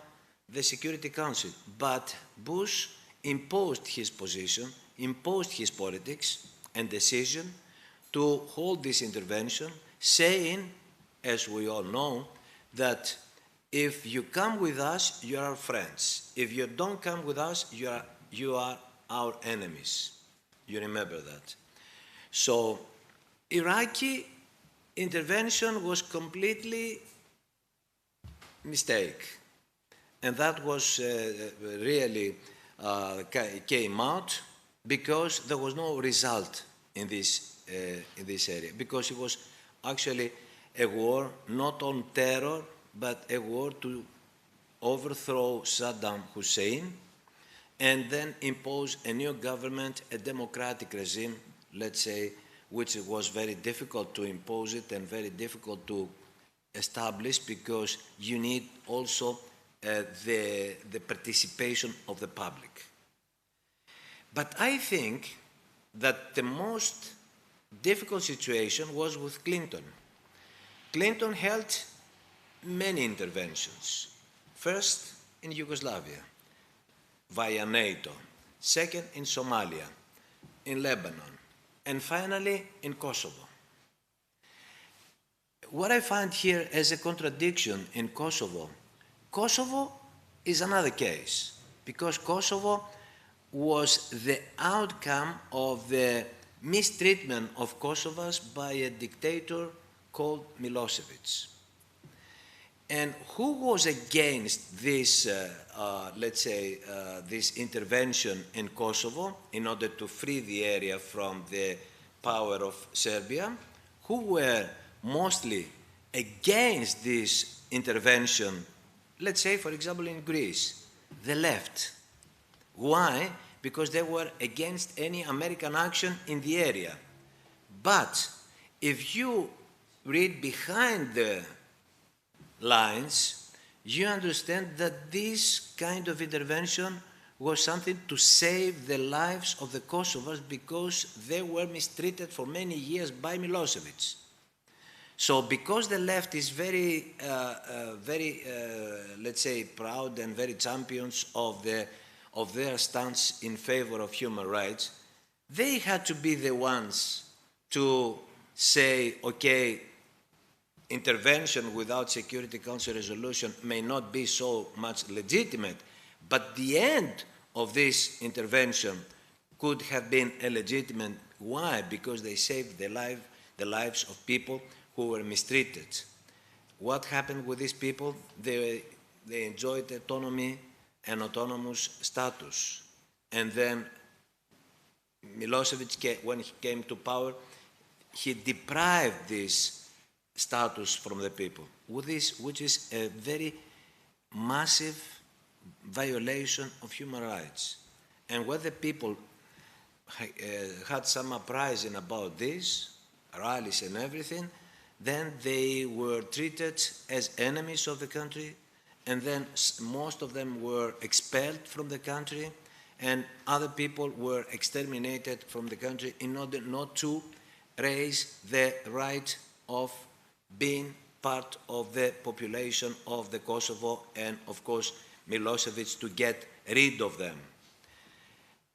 the Security Council. But Bush imposed his position, imposed his politics and decision to hold this intervention, saying, as we all know, that if you come with us, you are our friends. If you don't come with us, you are our enemies. You remember that. So Iraqi intervention was completely mistake. And that was really came out because there was no result in this area. Because it was actually a war not on terror, but a war to overthrow Saddam Hussein and then impose a new government, a democratic regime, let's say, which it was very difficult to impose it and very difficult to establish because you need also the participation of the public. But I think that the most difficult situation was with Clinton. Clinton held many interventions. First, in Yugoslavia, via NATO. Second, in Somalia, in Lebanon, and finally, in Kosovo. What I find here as a contradiction in Kosovo, Kosovo is another case, because Kosovo was the outcome of the mistreatment of Kosovars by a dictator called Milosevic. And who was against this, let's say, this intervention in Kosovo in order to free the area from the power of Serbia? Who were mostly against this intervention, let's say, for example, in Greece? The left. Why? Because they were against any American action in the area. But if you read behind the lines, you understand that this kind of intervention was something to save the lives of the Kosovars because they were mistreated for many years by Milosevic. So because the left is very, let's say, proud and very champions of their stance in favor of human rights, they had to be the ones to say, okay, intervention without Security Council resolution may not be so much legitimate, but the end of this intervention could have been illegitimate. Why? Because they saved the lives of people who were mistreated. What happened with these people? They enjoyed autonomy and autonomous status. And then Milosevic, when he came to power, he deprived this status from the people, which is a very massive violation of human rights. And when the people had some uprising about this, rallies and everything, then they were treated as enemies of the country, and then most of them were expelled from the country, and other people were exterminated from the country in order not to raise the right of being part of the population of the Kosovo and, of course, Milosevic to get rid of them.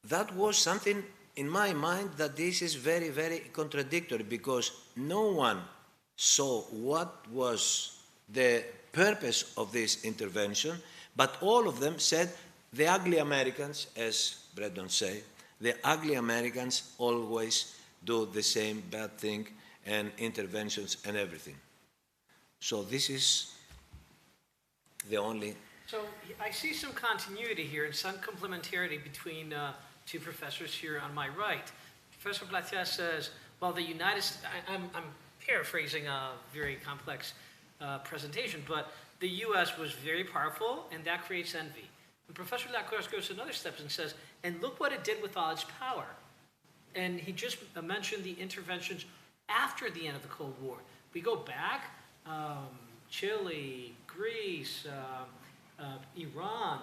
That was something in my mind that this is very, very contradictory because no one saw what was the purpose of this intervention, but all of them said the ugly Americans, as BRENDON say, The ugly Americans always do the same bad thing and interventions and everything. So this is the only... So I see some continuity here and some complementarity between two professors here on my right. Professor Platias says, well, the United States, I'm paraphrasing a very complex presentation, but the U.S. was very powerful, and that creates envy. And Professor Lacroix goes another step and says, and look what it did with all its power. And he just mentioned the interventions after the end of the Cold War. We go back, Chile, Greece, Iran,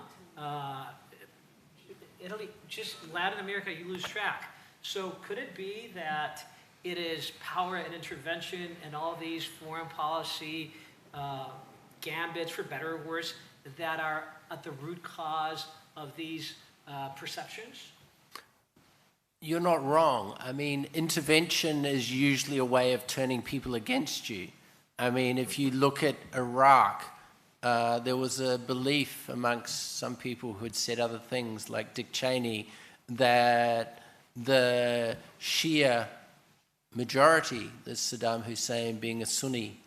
Italy, just Latin America, you lose track. So could it be that it is power and intervention and all these foreign policy gambits, for better or worse, that are at the root cause of these perceptions? You're not wrong. I mean, intervention is usually a way of turning people against you. I mean, if you look at Iraq, there was a belief amongst some people who had said other things, like Dick Cheney, that the Shia majority, the Saddam Hussein being a Sunni,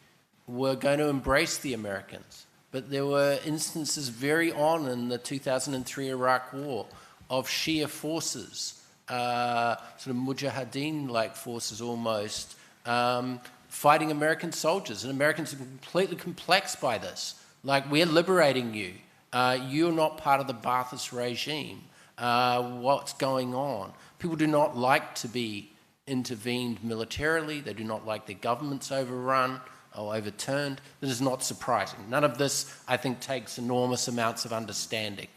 were going to embrace the Americans. But there were instances very on in the 2003 Iraq War of Shia forces, sort of mujahideen-like forces almost, fighting American soldiers. And Americans are completely complexed by this. Like, we're liberating you. You're not part of the Ba'athist regime. What's going on? People do not like to be intervened militarily. They do not like their governments overrun or overturned. This is not surprising. None of this, I think, takes enormous amounts of understanding.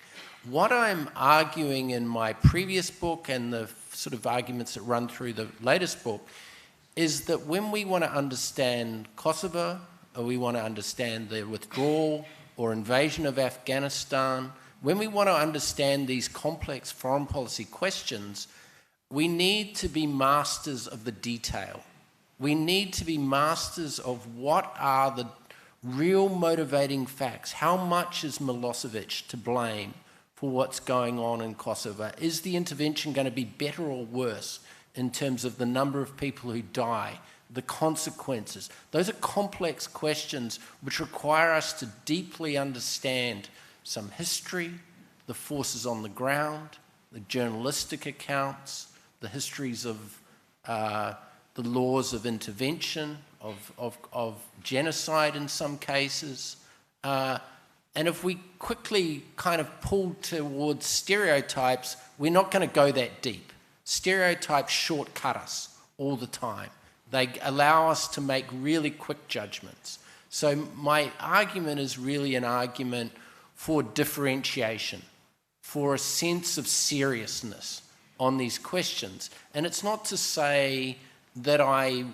What I'm arguing in my previous book and the sort of arguments that run through the latest book is that when we want to understand Kosovo, or we want to understand the withdrawal or invasion of Afghanistan, when we want to understand these complex foreign policy questions, we need to be masters of the detail. We need to be masters of what are the real motivating facts. How much is Milosevic to blame for what's going on in Kosovo? Is the intervention going to be better or worse in terms of the number of people who die, the consequences? Those are complex questions which require us to deeply understand some history, the forces on the ground, the journalistic accounts, the histories of the laws of intervention, of genocide in some cases. And if we quickly kind of pull towards stereotypes, we're not going to go that deep. Stereotypes shortcut us all the time. They allow us to make really quick judgments. So my argument is really an argument for differentiation, for a sense of seriousness on these questions. And it's not to say that I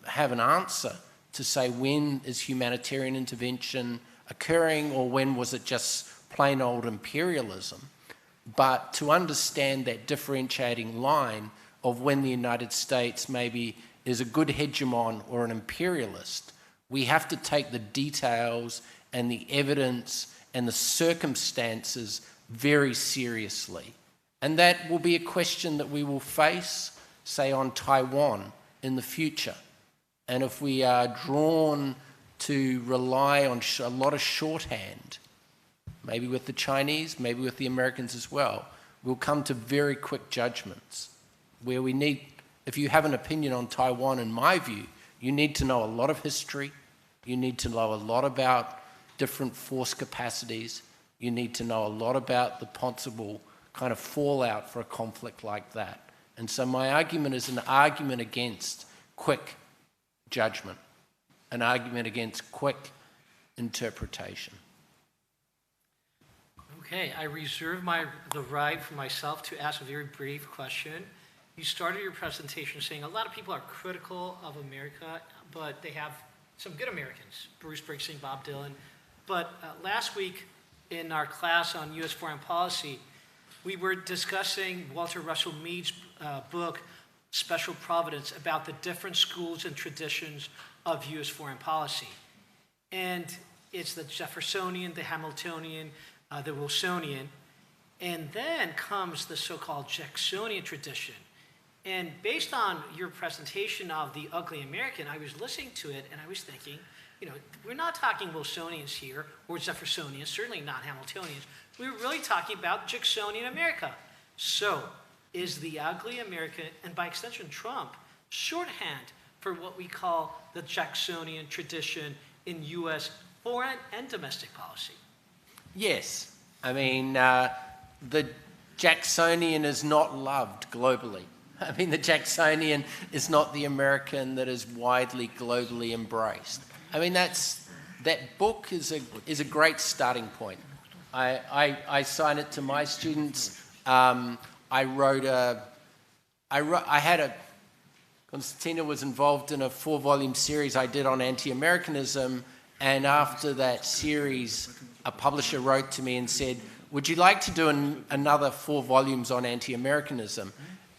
have an answer to say when is humanitarian intervention occurring or when was it just plain old imperialism, but to understand that differentiating line of when the United States maybe is a good hegemon or an imperialist. We have to take the details and the evidence and the circumstances very seriously. And that will be a question that we will face, say, on Taiwan in the future. And if we are drawn to rely on a lot of shorthand, maybe with the Chinese, maybe with the Americans as well, we'll come to very quick judgments where we need, if you have an opinion on Taiwan, in my view, you need to know a lot of history, you need to know a lot about different force capacities, you need to know a lot about the possible kind of fallout for a conflict like that. And so my argument is an argument against quick judgment, an argument against quick interpretation. Okay, I reserve the right for myself to ask a very brief question. You started your presentation saying a lot of people are critical of America, but they have some good Americans, Bruce Springsteen, Bob Dylan. But last week in our class on U.S. foreign policy, we were discussing Walter Russell Mead's book, Special Providence, about the different schools and traditions of U.S. foreign policy. And it's the Jeffersonian, the Hamiltonian, the Wilsonian. And then comes the so-called Jacksonian tradition. And based on your presentation of the ugly American, I was listening to it and I was thinking, we're not talking Wilsonians here or Jeffersonians, certainly not Hamiltonians. We're really talking about Jacksonian America. So, is the ugly America, and by extension Trump, shorthand for what we call the Jacksonian tradition in U.S. foreign and domestic policy? Yes. I mean, the Jacksonian is not loved globally. I mean, the Jacksonian is not the American that is widely globally embraced. I mean, that book is a great starting point. I sign it to my students. Constantina was involved in a 4-volume series I did on anti-Americanism, and after that series, a publisher wrote to me and said, would you like to do another 4 volumes on anti-Americanism?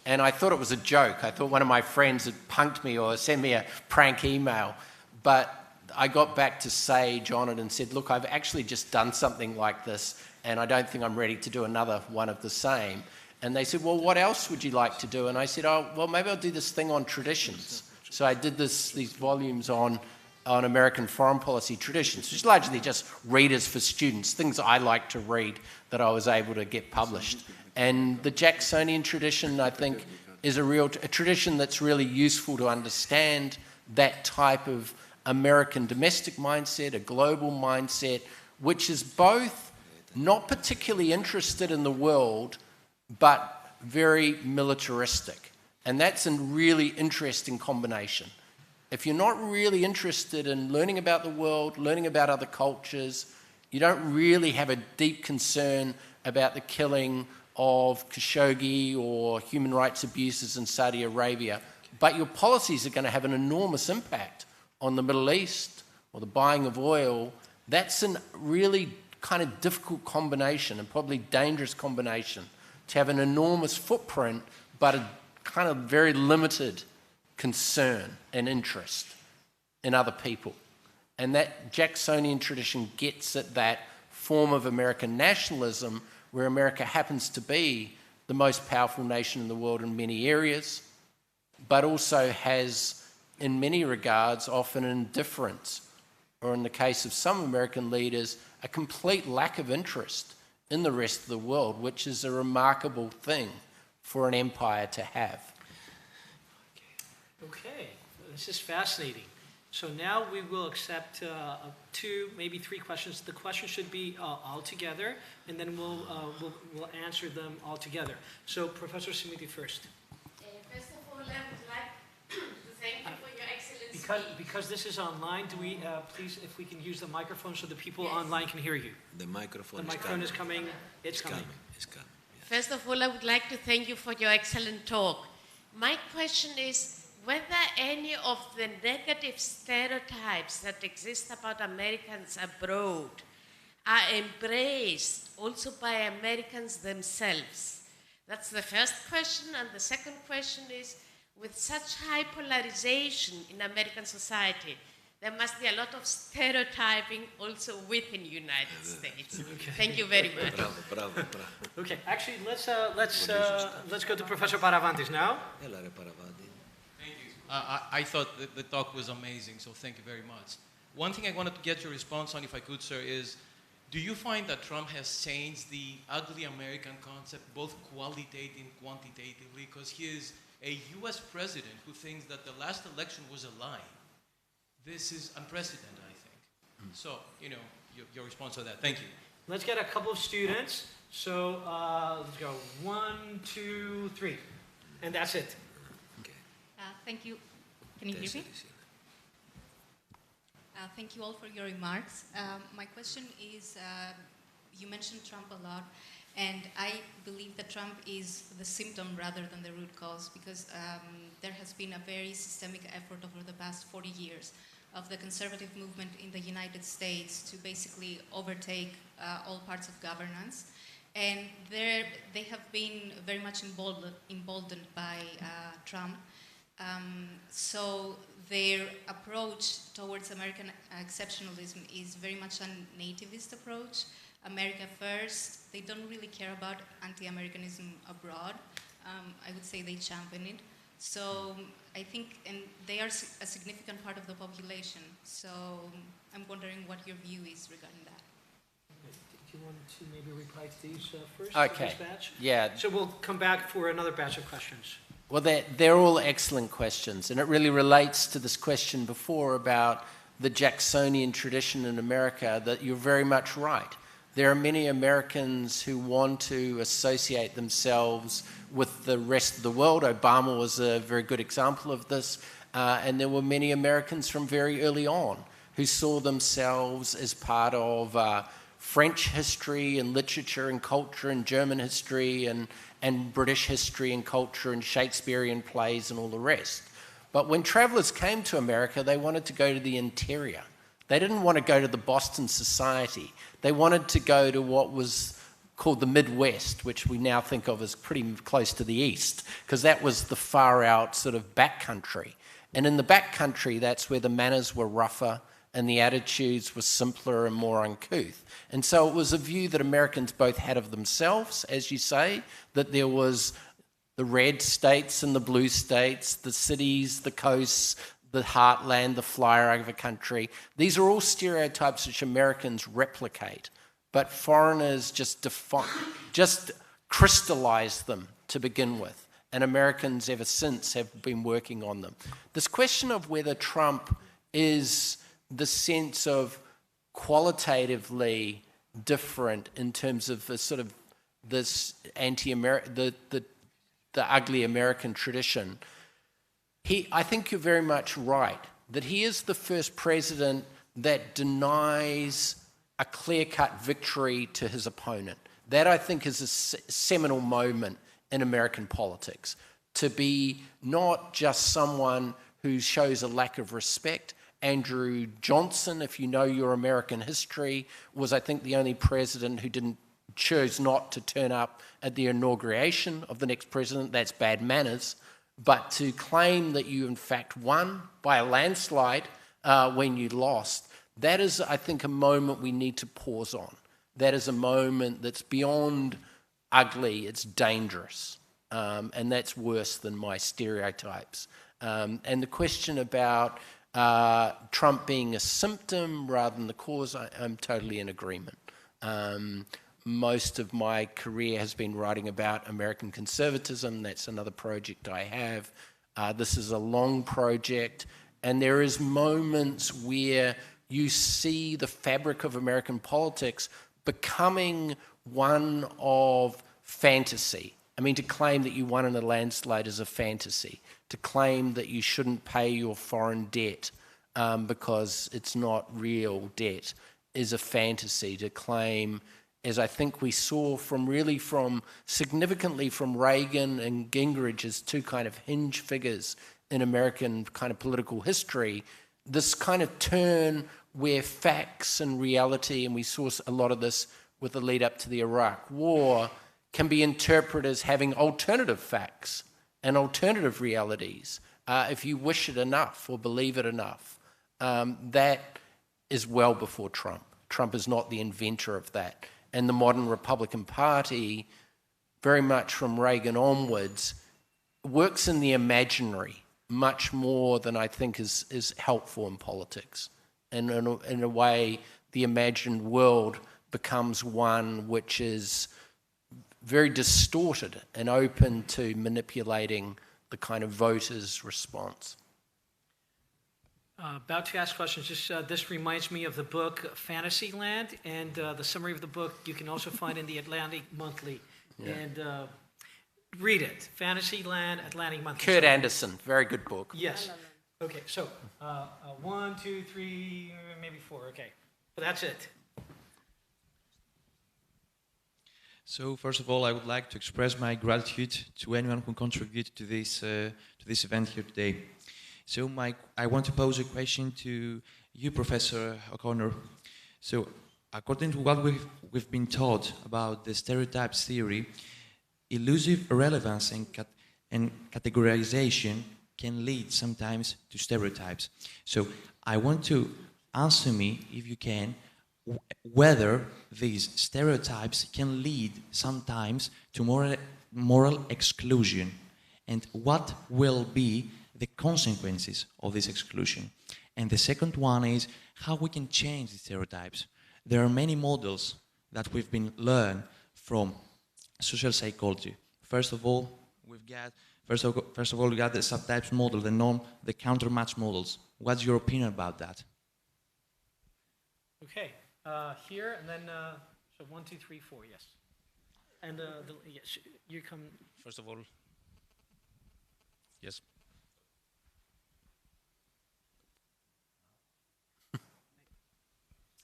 And I thought it was a joke. I thought one of my friends had punked me or sent me a prank email. But I got back to Sage on it and said, look, I've actually just done something like this, and I don't think I'm ready to do another one of the same. And they said, well, what else would you like to do? And I said, oh, well, maybe I'll do this thing on traditions. So I did these volumes on American foreign policy traditions, which is largely just readers for students, things I like to read that I was able to get published. And the Jacksonian tradition, I think, is a tradition that's really useful to understand that type of American domestic mindset, a global mindset, which is both not particularly interested in the world, but very militaristic. And that's a really interesting combination. If you're not really interested in learning about the world, learning about other cultures, you don't really have a deep concern about the killing of Khashoggi or human rights abuses in Saudi Arabia, but your policies are going to have an enormous impact on the Middle East or the buying of oil. That's a really kind of difficult combination and probably dangerous combination to have an enormous footprint, but a kind of very limited concern and interest in other people. And that Jacksonian tradition gets at that form of American nationalism where America happens to be the most powerful nation in the world in many areas, but also has, in many regards, often an indifference, or in the case of some American leaders, a complete lack of interest in the rest of the world, which is a remarkable thing for an empire to have. Okay, this is fascinating. So now we will accept 2, maybe 3 questions. The questions should be all together, and then we'll answer them all together. So Professor Simiti first. First of all, I would like to thank you for your excellent speech. Because this is online, do we please, if we can use the microphone so the people online can hear you. The microphone is coming. It's coming. It's coming. Yes. First of all, I would like to thank you for your excellent talk. My question is whether any of the negative stereotypes that exist about Americans abroad are embraced also by Americans themselves. That's the first question. And the second question is, with such high polarization in American society, there must be a lot of stereotyping also within the United States. Okay. Thank you very much. Bravo. Okay, actually, let's go to Professor Paravantis now. Έλα ρε Παραβάντη. Thank you. I thought that the talk was amazing, so thank you very much. One thing I wanted to get your response on, if I could, sir, is do you find that Trump has changed the ugly American concept, both qualitatively and quantitatively? Because he is a U.S. president who thinks that the last election was a lie. This is unprecedented, I think. So, your response to that. Thank you. Let's get a couple of students. So let's go 1, 2, 3, and that's it. Thank you. Can you hear me? Thank you all for your remarks. My question is, you mentioned Trump a lot, and I believe that Trump is the symptom rather than the root cause, because there has been a very systemic effort over the past 40 years of the conservative movement in the United States to basically overtake all parts of governance. And they have been very much emboldened by Trump. So their approach towards American exceptionalism is very much a nativist approach, America first. They don't really care about anti-Americanism abroad. I would say they champion it. So I think, and they are a significant part of the population. So I'm wondering what your view is regarding that. Do you want to maybe reply to these first? Okay. This batch? Yeah. So we'll come back for another batch of questions. Well, they're all excellent questions, and it really relates to this question before about the Jacksonian tradition in America, that you're very much right. There are many Americans who want to associate themselves with the rest of the world. Obama was a very good example of this, and there were many Americans from very early on who saw themselves as part of French history and literature and culture and German history and British history and culture and Shakespearean plays and all the rest. But when travelers came to America, they wanted to go to the interior. They didn't want to go to the Boston Society. They wanted to go to what was called the Midwest, which we now think of as pretty close to the East, because that was the far out sort of backcountry. And in the backcountry, that's where the manners were rougher and the attitudes were simpler and more uncouth. And so it was a view that Americans both had of themselves, as you say, that there was the red states and the blue states, the cities, the coasts, the heartland, the flyover country. These are all stereotypes which Americans replicate, but foreigners just crystallize them to begin with, and Americans ever since have been working on them. This question of whether Trump is the sense of qualitatively different in terms of the sort of this anti-American, the ugly American tradition, I think you're very much right, that he is the first president that denies a clear-cut victory to his opponent. That, I think, is a seminal moment in American politics, to be not just someone who shows a lack of respect. Andrew Johnson, if you know your American history, was, I think, the only president who chose not to turn up at the inauguration of the next president. That's bad manners. But to claim that you, in fact, won by a landslide when you lost, that is, I think, a moment we need to pause on. That is a moment that's beyond ugly, it's dangerous. And that's worse than my stereotypes. And the question about Trump being a symptom rather than the cause, I'm totally in agreement. Most of my career has been writing about American conservatism. That's another project I have. This is a long project, and there is moments where you see the fabric of American politics becoming one of fantasy. I mean, to claim that you won in a landslide is a fantasy. To claim that you shouldn't pay your foreign debt because it's not real debt is a fantasy. To claim, as I think we saw significantly from Reagan and Gingrich as two kind of hinge figures in American kind of political history, this kind of turn where facts and reality, and we saw a lot of this with the lead up to the Iraq War, can be interpreted as having alternative facts and alternative realities if you wish it enough or believe it enough. That is well before Trump. Trump is not the inventor of that. And the modern Republican Party, very much from Reagan onwards, works in the imaginary much more than I think is helpful in politics. And in a way, the imagined world becomes one which is very distorted and open to manipulating the kind of voters' response. About to ask questions. This reminds me of the book Fantasyland, and the summary of the book you can also find in the Atlantic Monthly. Yeah. And read it. Fantasyland, Atlantic Monthly. Kurt Anderson, very good book. Yes. Okay, so 1, 2, 3, maybe 4. Okay, but that's it. So first of all, I would like to express my gratitude to anyone who contributed to this event here today. So I want to pose a question to you, Professor O'Connor. So according to what we've been taught about the stereotypes theory, elusive irrelevance and categorization can lead sometimes to stereotypes. So I want to answer me, if you can, whether these stereotypes can lead sometimes to moral exclusion, and what will be the consequences of this exclusion. And the second one is how we can change the stereotypes. There are many models that we've been learned from social psychology. First of all, we got the subtypes model, the norm, the countermatch models. What's your opinion about that? Okay, here and then, so 1, 2, 3, 4, yes. And yes, you come. First of all, yes.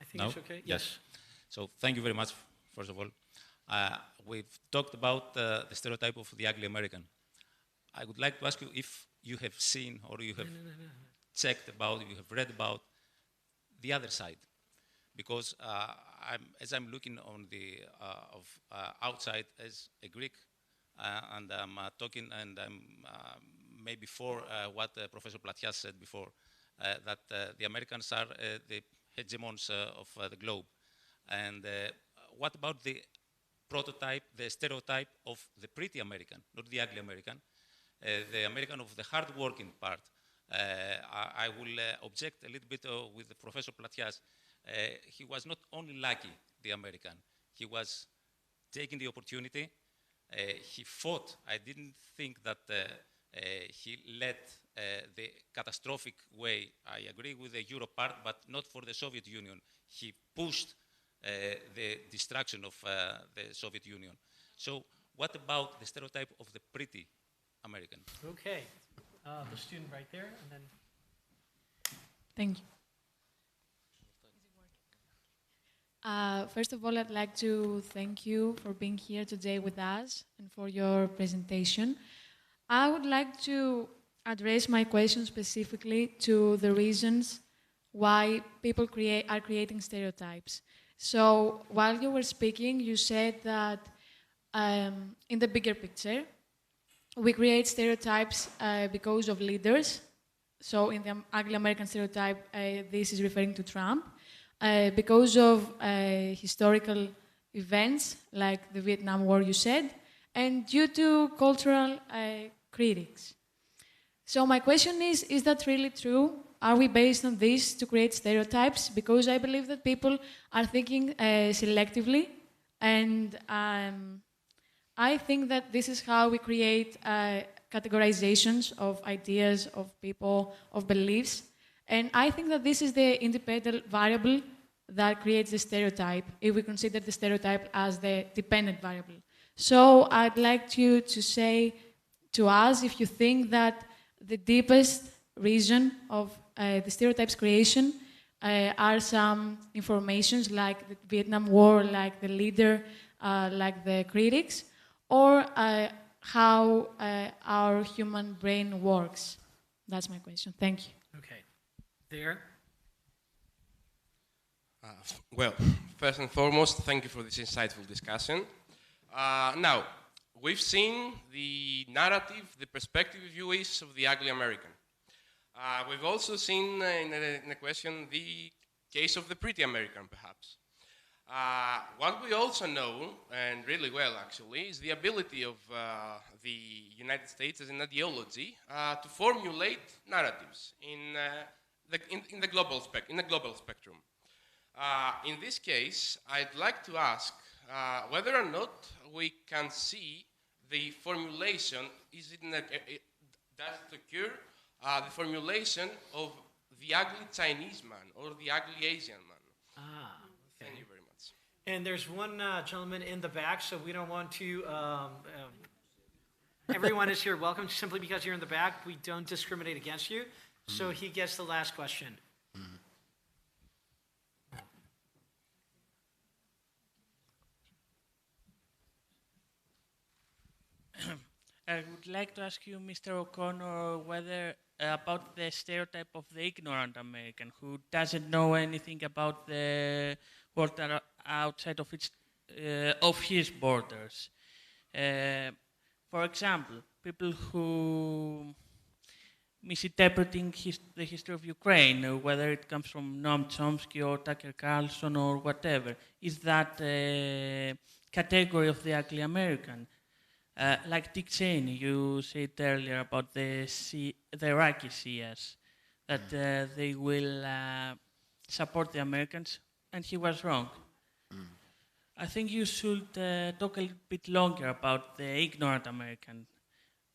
I think it's okay. Yes. So thank you very much, first of all. We've talked about the stereotype of the ugly American. I would like to ask you if you have seen or you have checked about, you have read about the other side. Because as I'm looking on the outside as a Greek, and I'm talking, and I'm maybe for what Professor Platias said before, that the Americans are the hegemons of the globe. And what about the prototype, the stereotype of the pretty American, not the ugly American, the American of the hard-working part? I will object a little bit with Professor Platias. He was not only lucky, the American. He was taking the opportunity. He fought. I didn't think that he led the catastrophic way. I agree with the Euro part, but not for the Soviet Union. He pushed the destruction of the Soviet Union. So what about the stereotype of the pretty American? Okay, the student right there, and then. Thank you. First of all, I'd like to thank you for being here today with us and for your presentation. I would like to address my question specifically to the reasons why people are creating stereotypes. So while you were speaking, you said that in the bigger picture, we create stereotypes because of leaders. So in the ugly American stereotype, this is referring to Trump. Because of historical events like the Vietnam War, you said, and due to cultural critics. So my question is that really true? Are we based on this to create stereotypes? Because I believe that people are thinking selectively, and I think that this is how we create categorizations of ideas, of people, of beliefs. And I think that this is the independent variable that creates the stereotype, if we consider the stereotype as the dependent variable. So I'd like you to say to us if you think that the deepest reason of the stereotypes creation are some informations like the Vietnam War, like the leader, like the critics, or how our human brain works. That's my question. Thank you. Okay. There. Well, first and foremost, thank you for this insightful discussion. Now, we've seen the narrative, the perspective, if you wish, of the ugly American. We've also seen in a question the case of the pretty American, perhaps. What we also know, and really well actually, is the ability of the United States as an ideology to formulate narratives in the global spectrum. In this case, I'd like to ask whether or not we can see the formulation, does it occur, the formulation of the ugly Chinese man or the ugly Asian man? Okay. Thank you very much. And there's one gentleman in the back, so we don't want to. Everyone is here welcome. Simply because you're in the back, we don't discriminate against you. So he gets the last question. I would like to ask you, Mr. O'Connor, whether about the stereotype of the ignorant American who doesn't know anything about the world outside of his borders. For example, people who misinterpreting the history of Ukraine, whether it comes from Noam Chomsky or Tucker Carlson or whatever. Is that a category of the ugly American? Like Dick Cheney, you said earlier about the Iraqi Shias, that they will support the Americans, and he was wrong. I think you should talk a little bit longer about the ignorant American.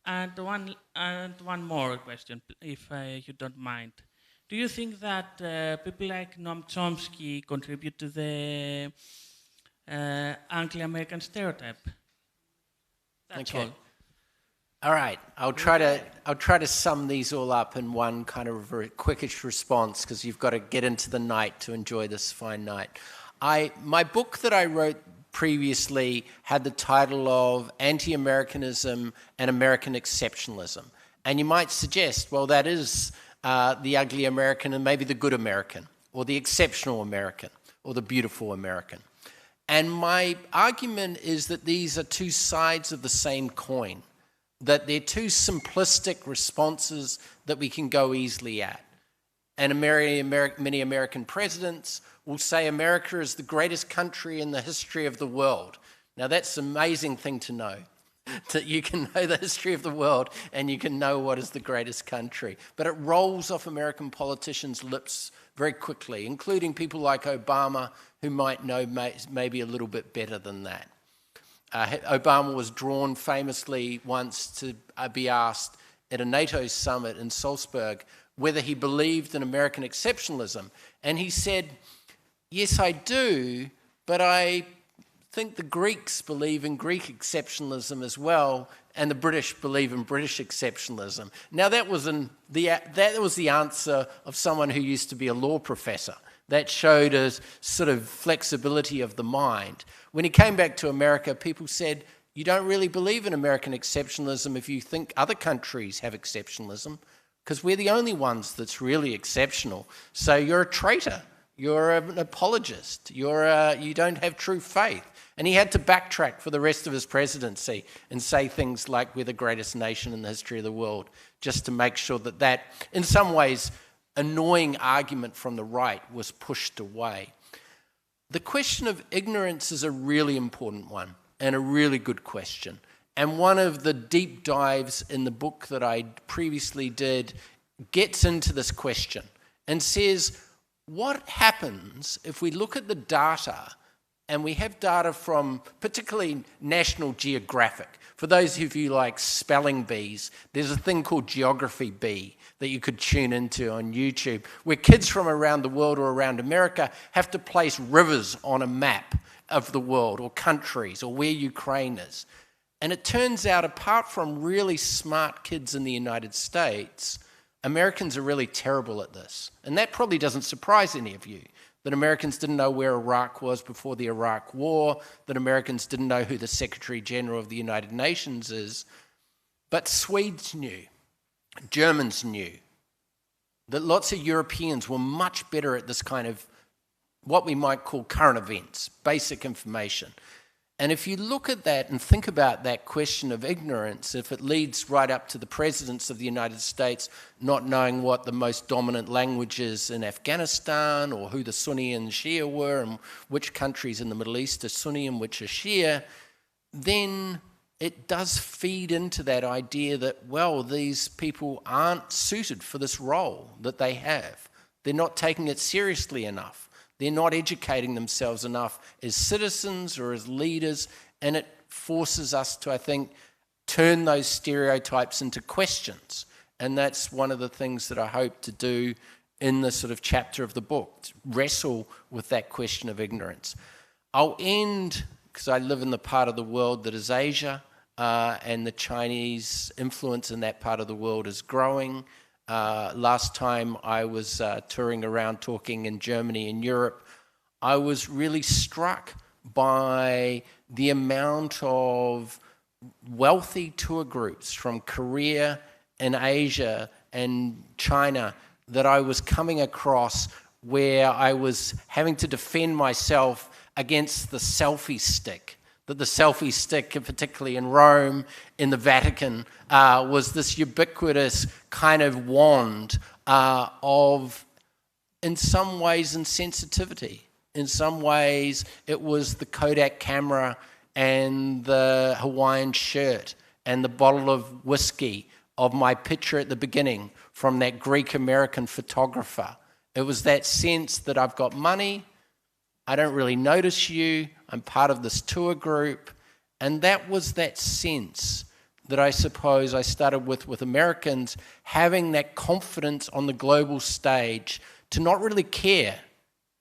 And one more question, if you don't mind. Do you think that people like Noam Chomsky contribute to the ugly American stereotype? That's all. All right, I'll try to sum these all up in one kind of very quickish response, because you've got to get into the night to enjoy this fine night. My book that I wrote previously had the title of Anti-Americanism and American Exceptionalism. And you might suggest, well, that is the ugly American and maybe the good American, or the exceptional American, or the beautiful American. And my argument is that these are two sides of the same coin, that they're two simplistic responses that we can go easily at. And many American presidents will say America is the greatest country in the history of the world. Now, that's an amazing thing to know, that you can know the history of the world and you can know what is the greatest country. But it rolls off American politicians' lips very quickly, including people like Obama, who might know maybe a little bit better than that. Obama was drawn famously once to be asked at a NATO summit in Salzburg whether he believed in American exceptionalism. And he said, yes, I do, but I think the Greeks believe in Greek exceptionalism as well, and the British believe in British exceptionalism. Now, that was the answer of someone who used to be a law professor. That showed a sort of flexibility of the mind. When he came back to America, people said, you don't really believe in American exceptionalism if you think other countries have exceptionalism, because we're the only ones that's really exceptional. So you're a traitor. You're an apologist. You don't have true faith. And he had to backtrack for the rest of his presidency and say things like, we're the greatest nation in the history of the world, just to make sure that, in some ways, annoying argument from the right was pushed away. The question of ignorance is a really important one and a really good question. And one of the deep dives in the book that I previously did gets into this question and says, what happens if we look at the data, and we have data from particularly National Geographic? For those of you like spelling bees, there's a thing called Geography Bee that you could tune into on YouTube, where kids from around the world or around America have to place rivers on a map of the world, or countries, or where Ukraine is. And it turns out, apart from really smart kids in the United States, Americans are really terrible at this. And that probably doesn't surprise any of you, that Americans didn't know where Iraq was before the Iraq War, that Americans didn't know who the Secretary General of the United Nations is. But Swedes knew, Germans knew, that lots of Europeans were much better at this kind of what we might call current events, basic information. And if you look at that and think about that question of ignorance, if it leads right up to the presidents of the United States not knowing what the most dominant language is in Afghanistan, or who the Sunni and Shia were, and which countries in the Middle East are Sunni and which are Shia, then it does feed into that idea that, well, these people aren't suited for this role that they have. They're not taking it seriously enough. They're not educating themselves enough as citizens or as leaders, and it forces us to, I think, turn those stereotypes into questions. And that's one of the things that I hope to do in this sort of chapter of the book, to wrestle with that question of ignorance. I'll end, because I live in the part of the world that is Asia, and the Chinese influence in that part of the world is growing. Last time I was touring around talking in Germany and Europe, I was really struck by the amount of wealthy tour groups from Korea and Asia and China that I was coming across, where I was having to defend myself against the selfie stick that the selfie stick, particularly in Rome, in the Vatican, was this ubiquitous kind of wand of, in some ways, insensitivity. In some ways, it was the Kodak camera and the Hawaiian shirt and the bottle of whiskey of my picture at the beginning from that Greek-American photographer. It was that sense that I've got money, I don't really notice you, I'm part of this tour group, and that was that sense that I suppose I started with Americans, having that confidence on the global stage to not really care,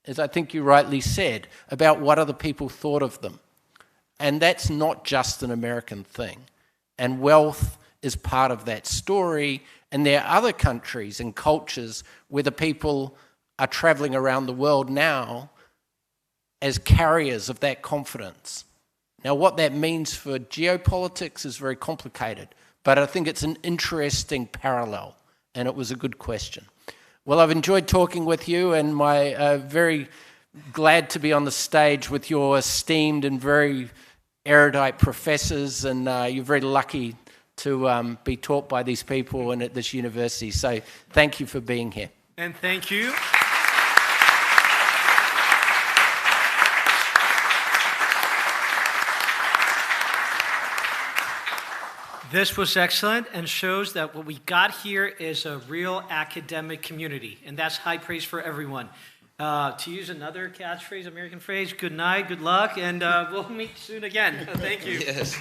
as I think you rightly said, about what other people thought of them. And that's not just an American thing. And wealth is part of that story, and there are other countries and cultures where the people are traveling around the world now as carriers of that confidence. Now, what that means for geopolitics is very complicated, but I think it's an interesting parallel, and it was a good question. Well, I've enjoyed talking with you, and my very glad to be on the stage with your esteemed and very erudite professors, and you're very lucky to be taught by these people and at this university. So thank you for being here. And thank you. This was excellent and shows that what we got here is a real academic community, and that's high praise for everyone. To use another catchphrase, American phrase, good night, good luck, and we'll meet soon again. Thank you. Yes.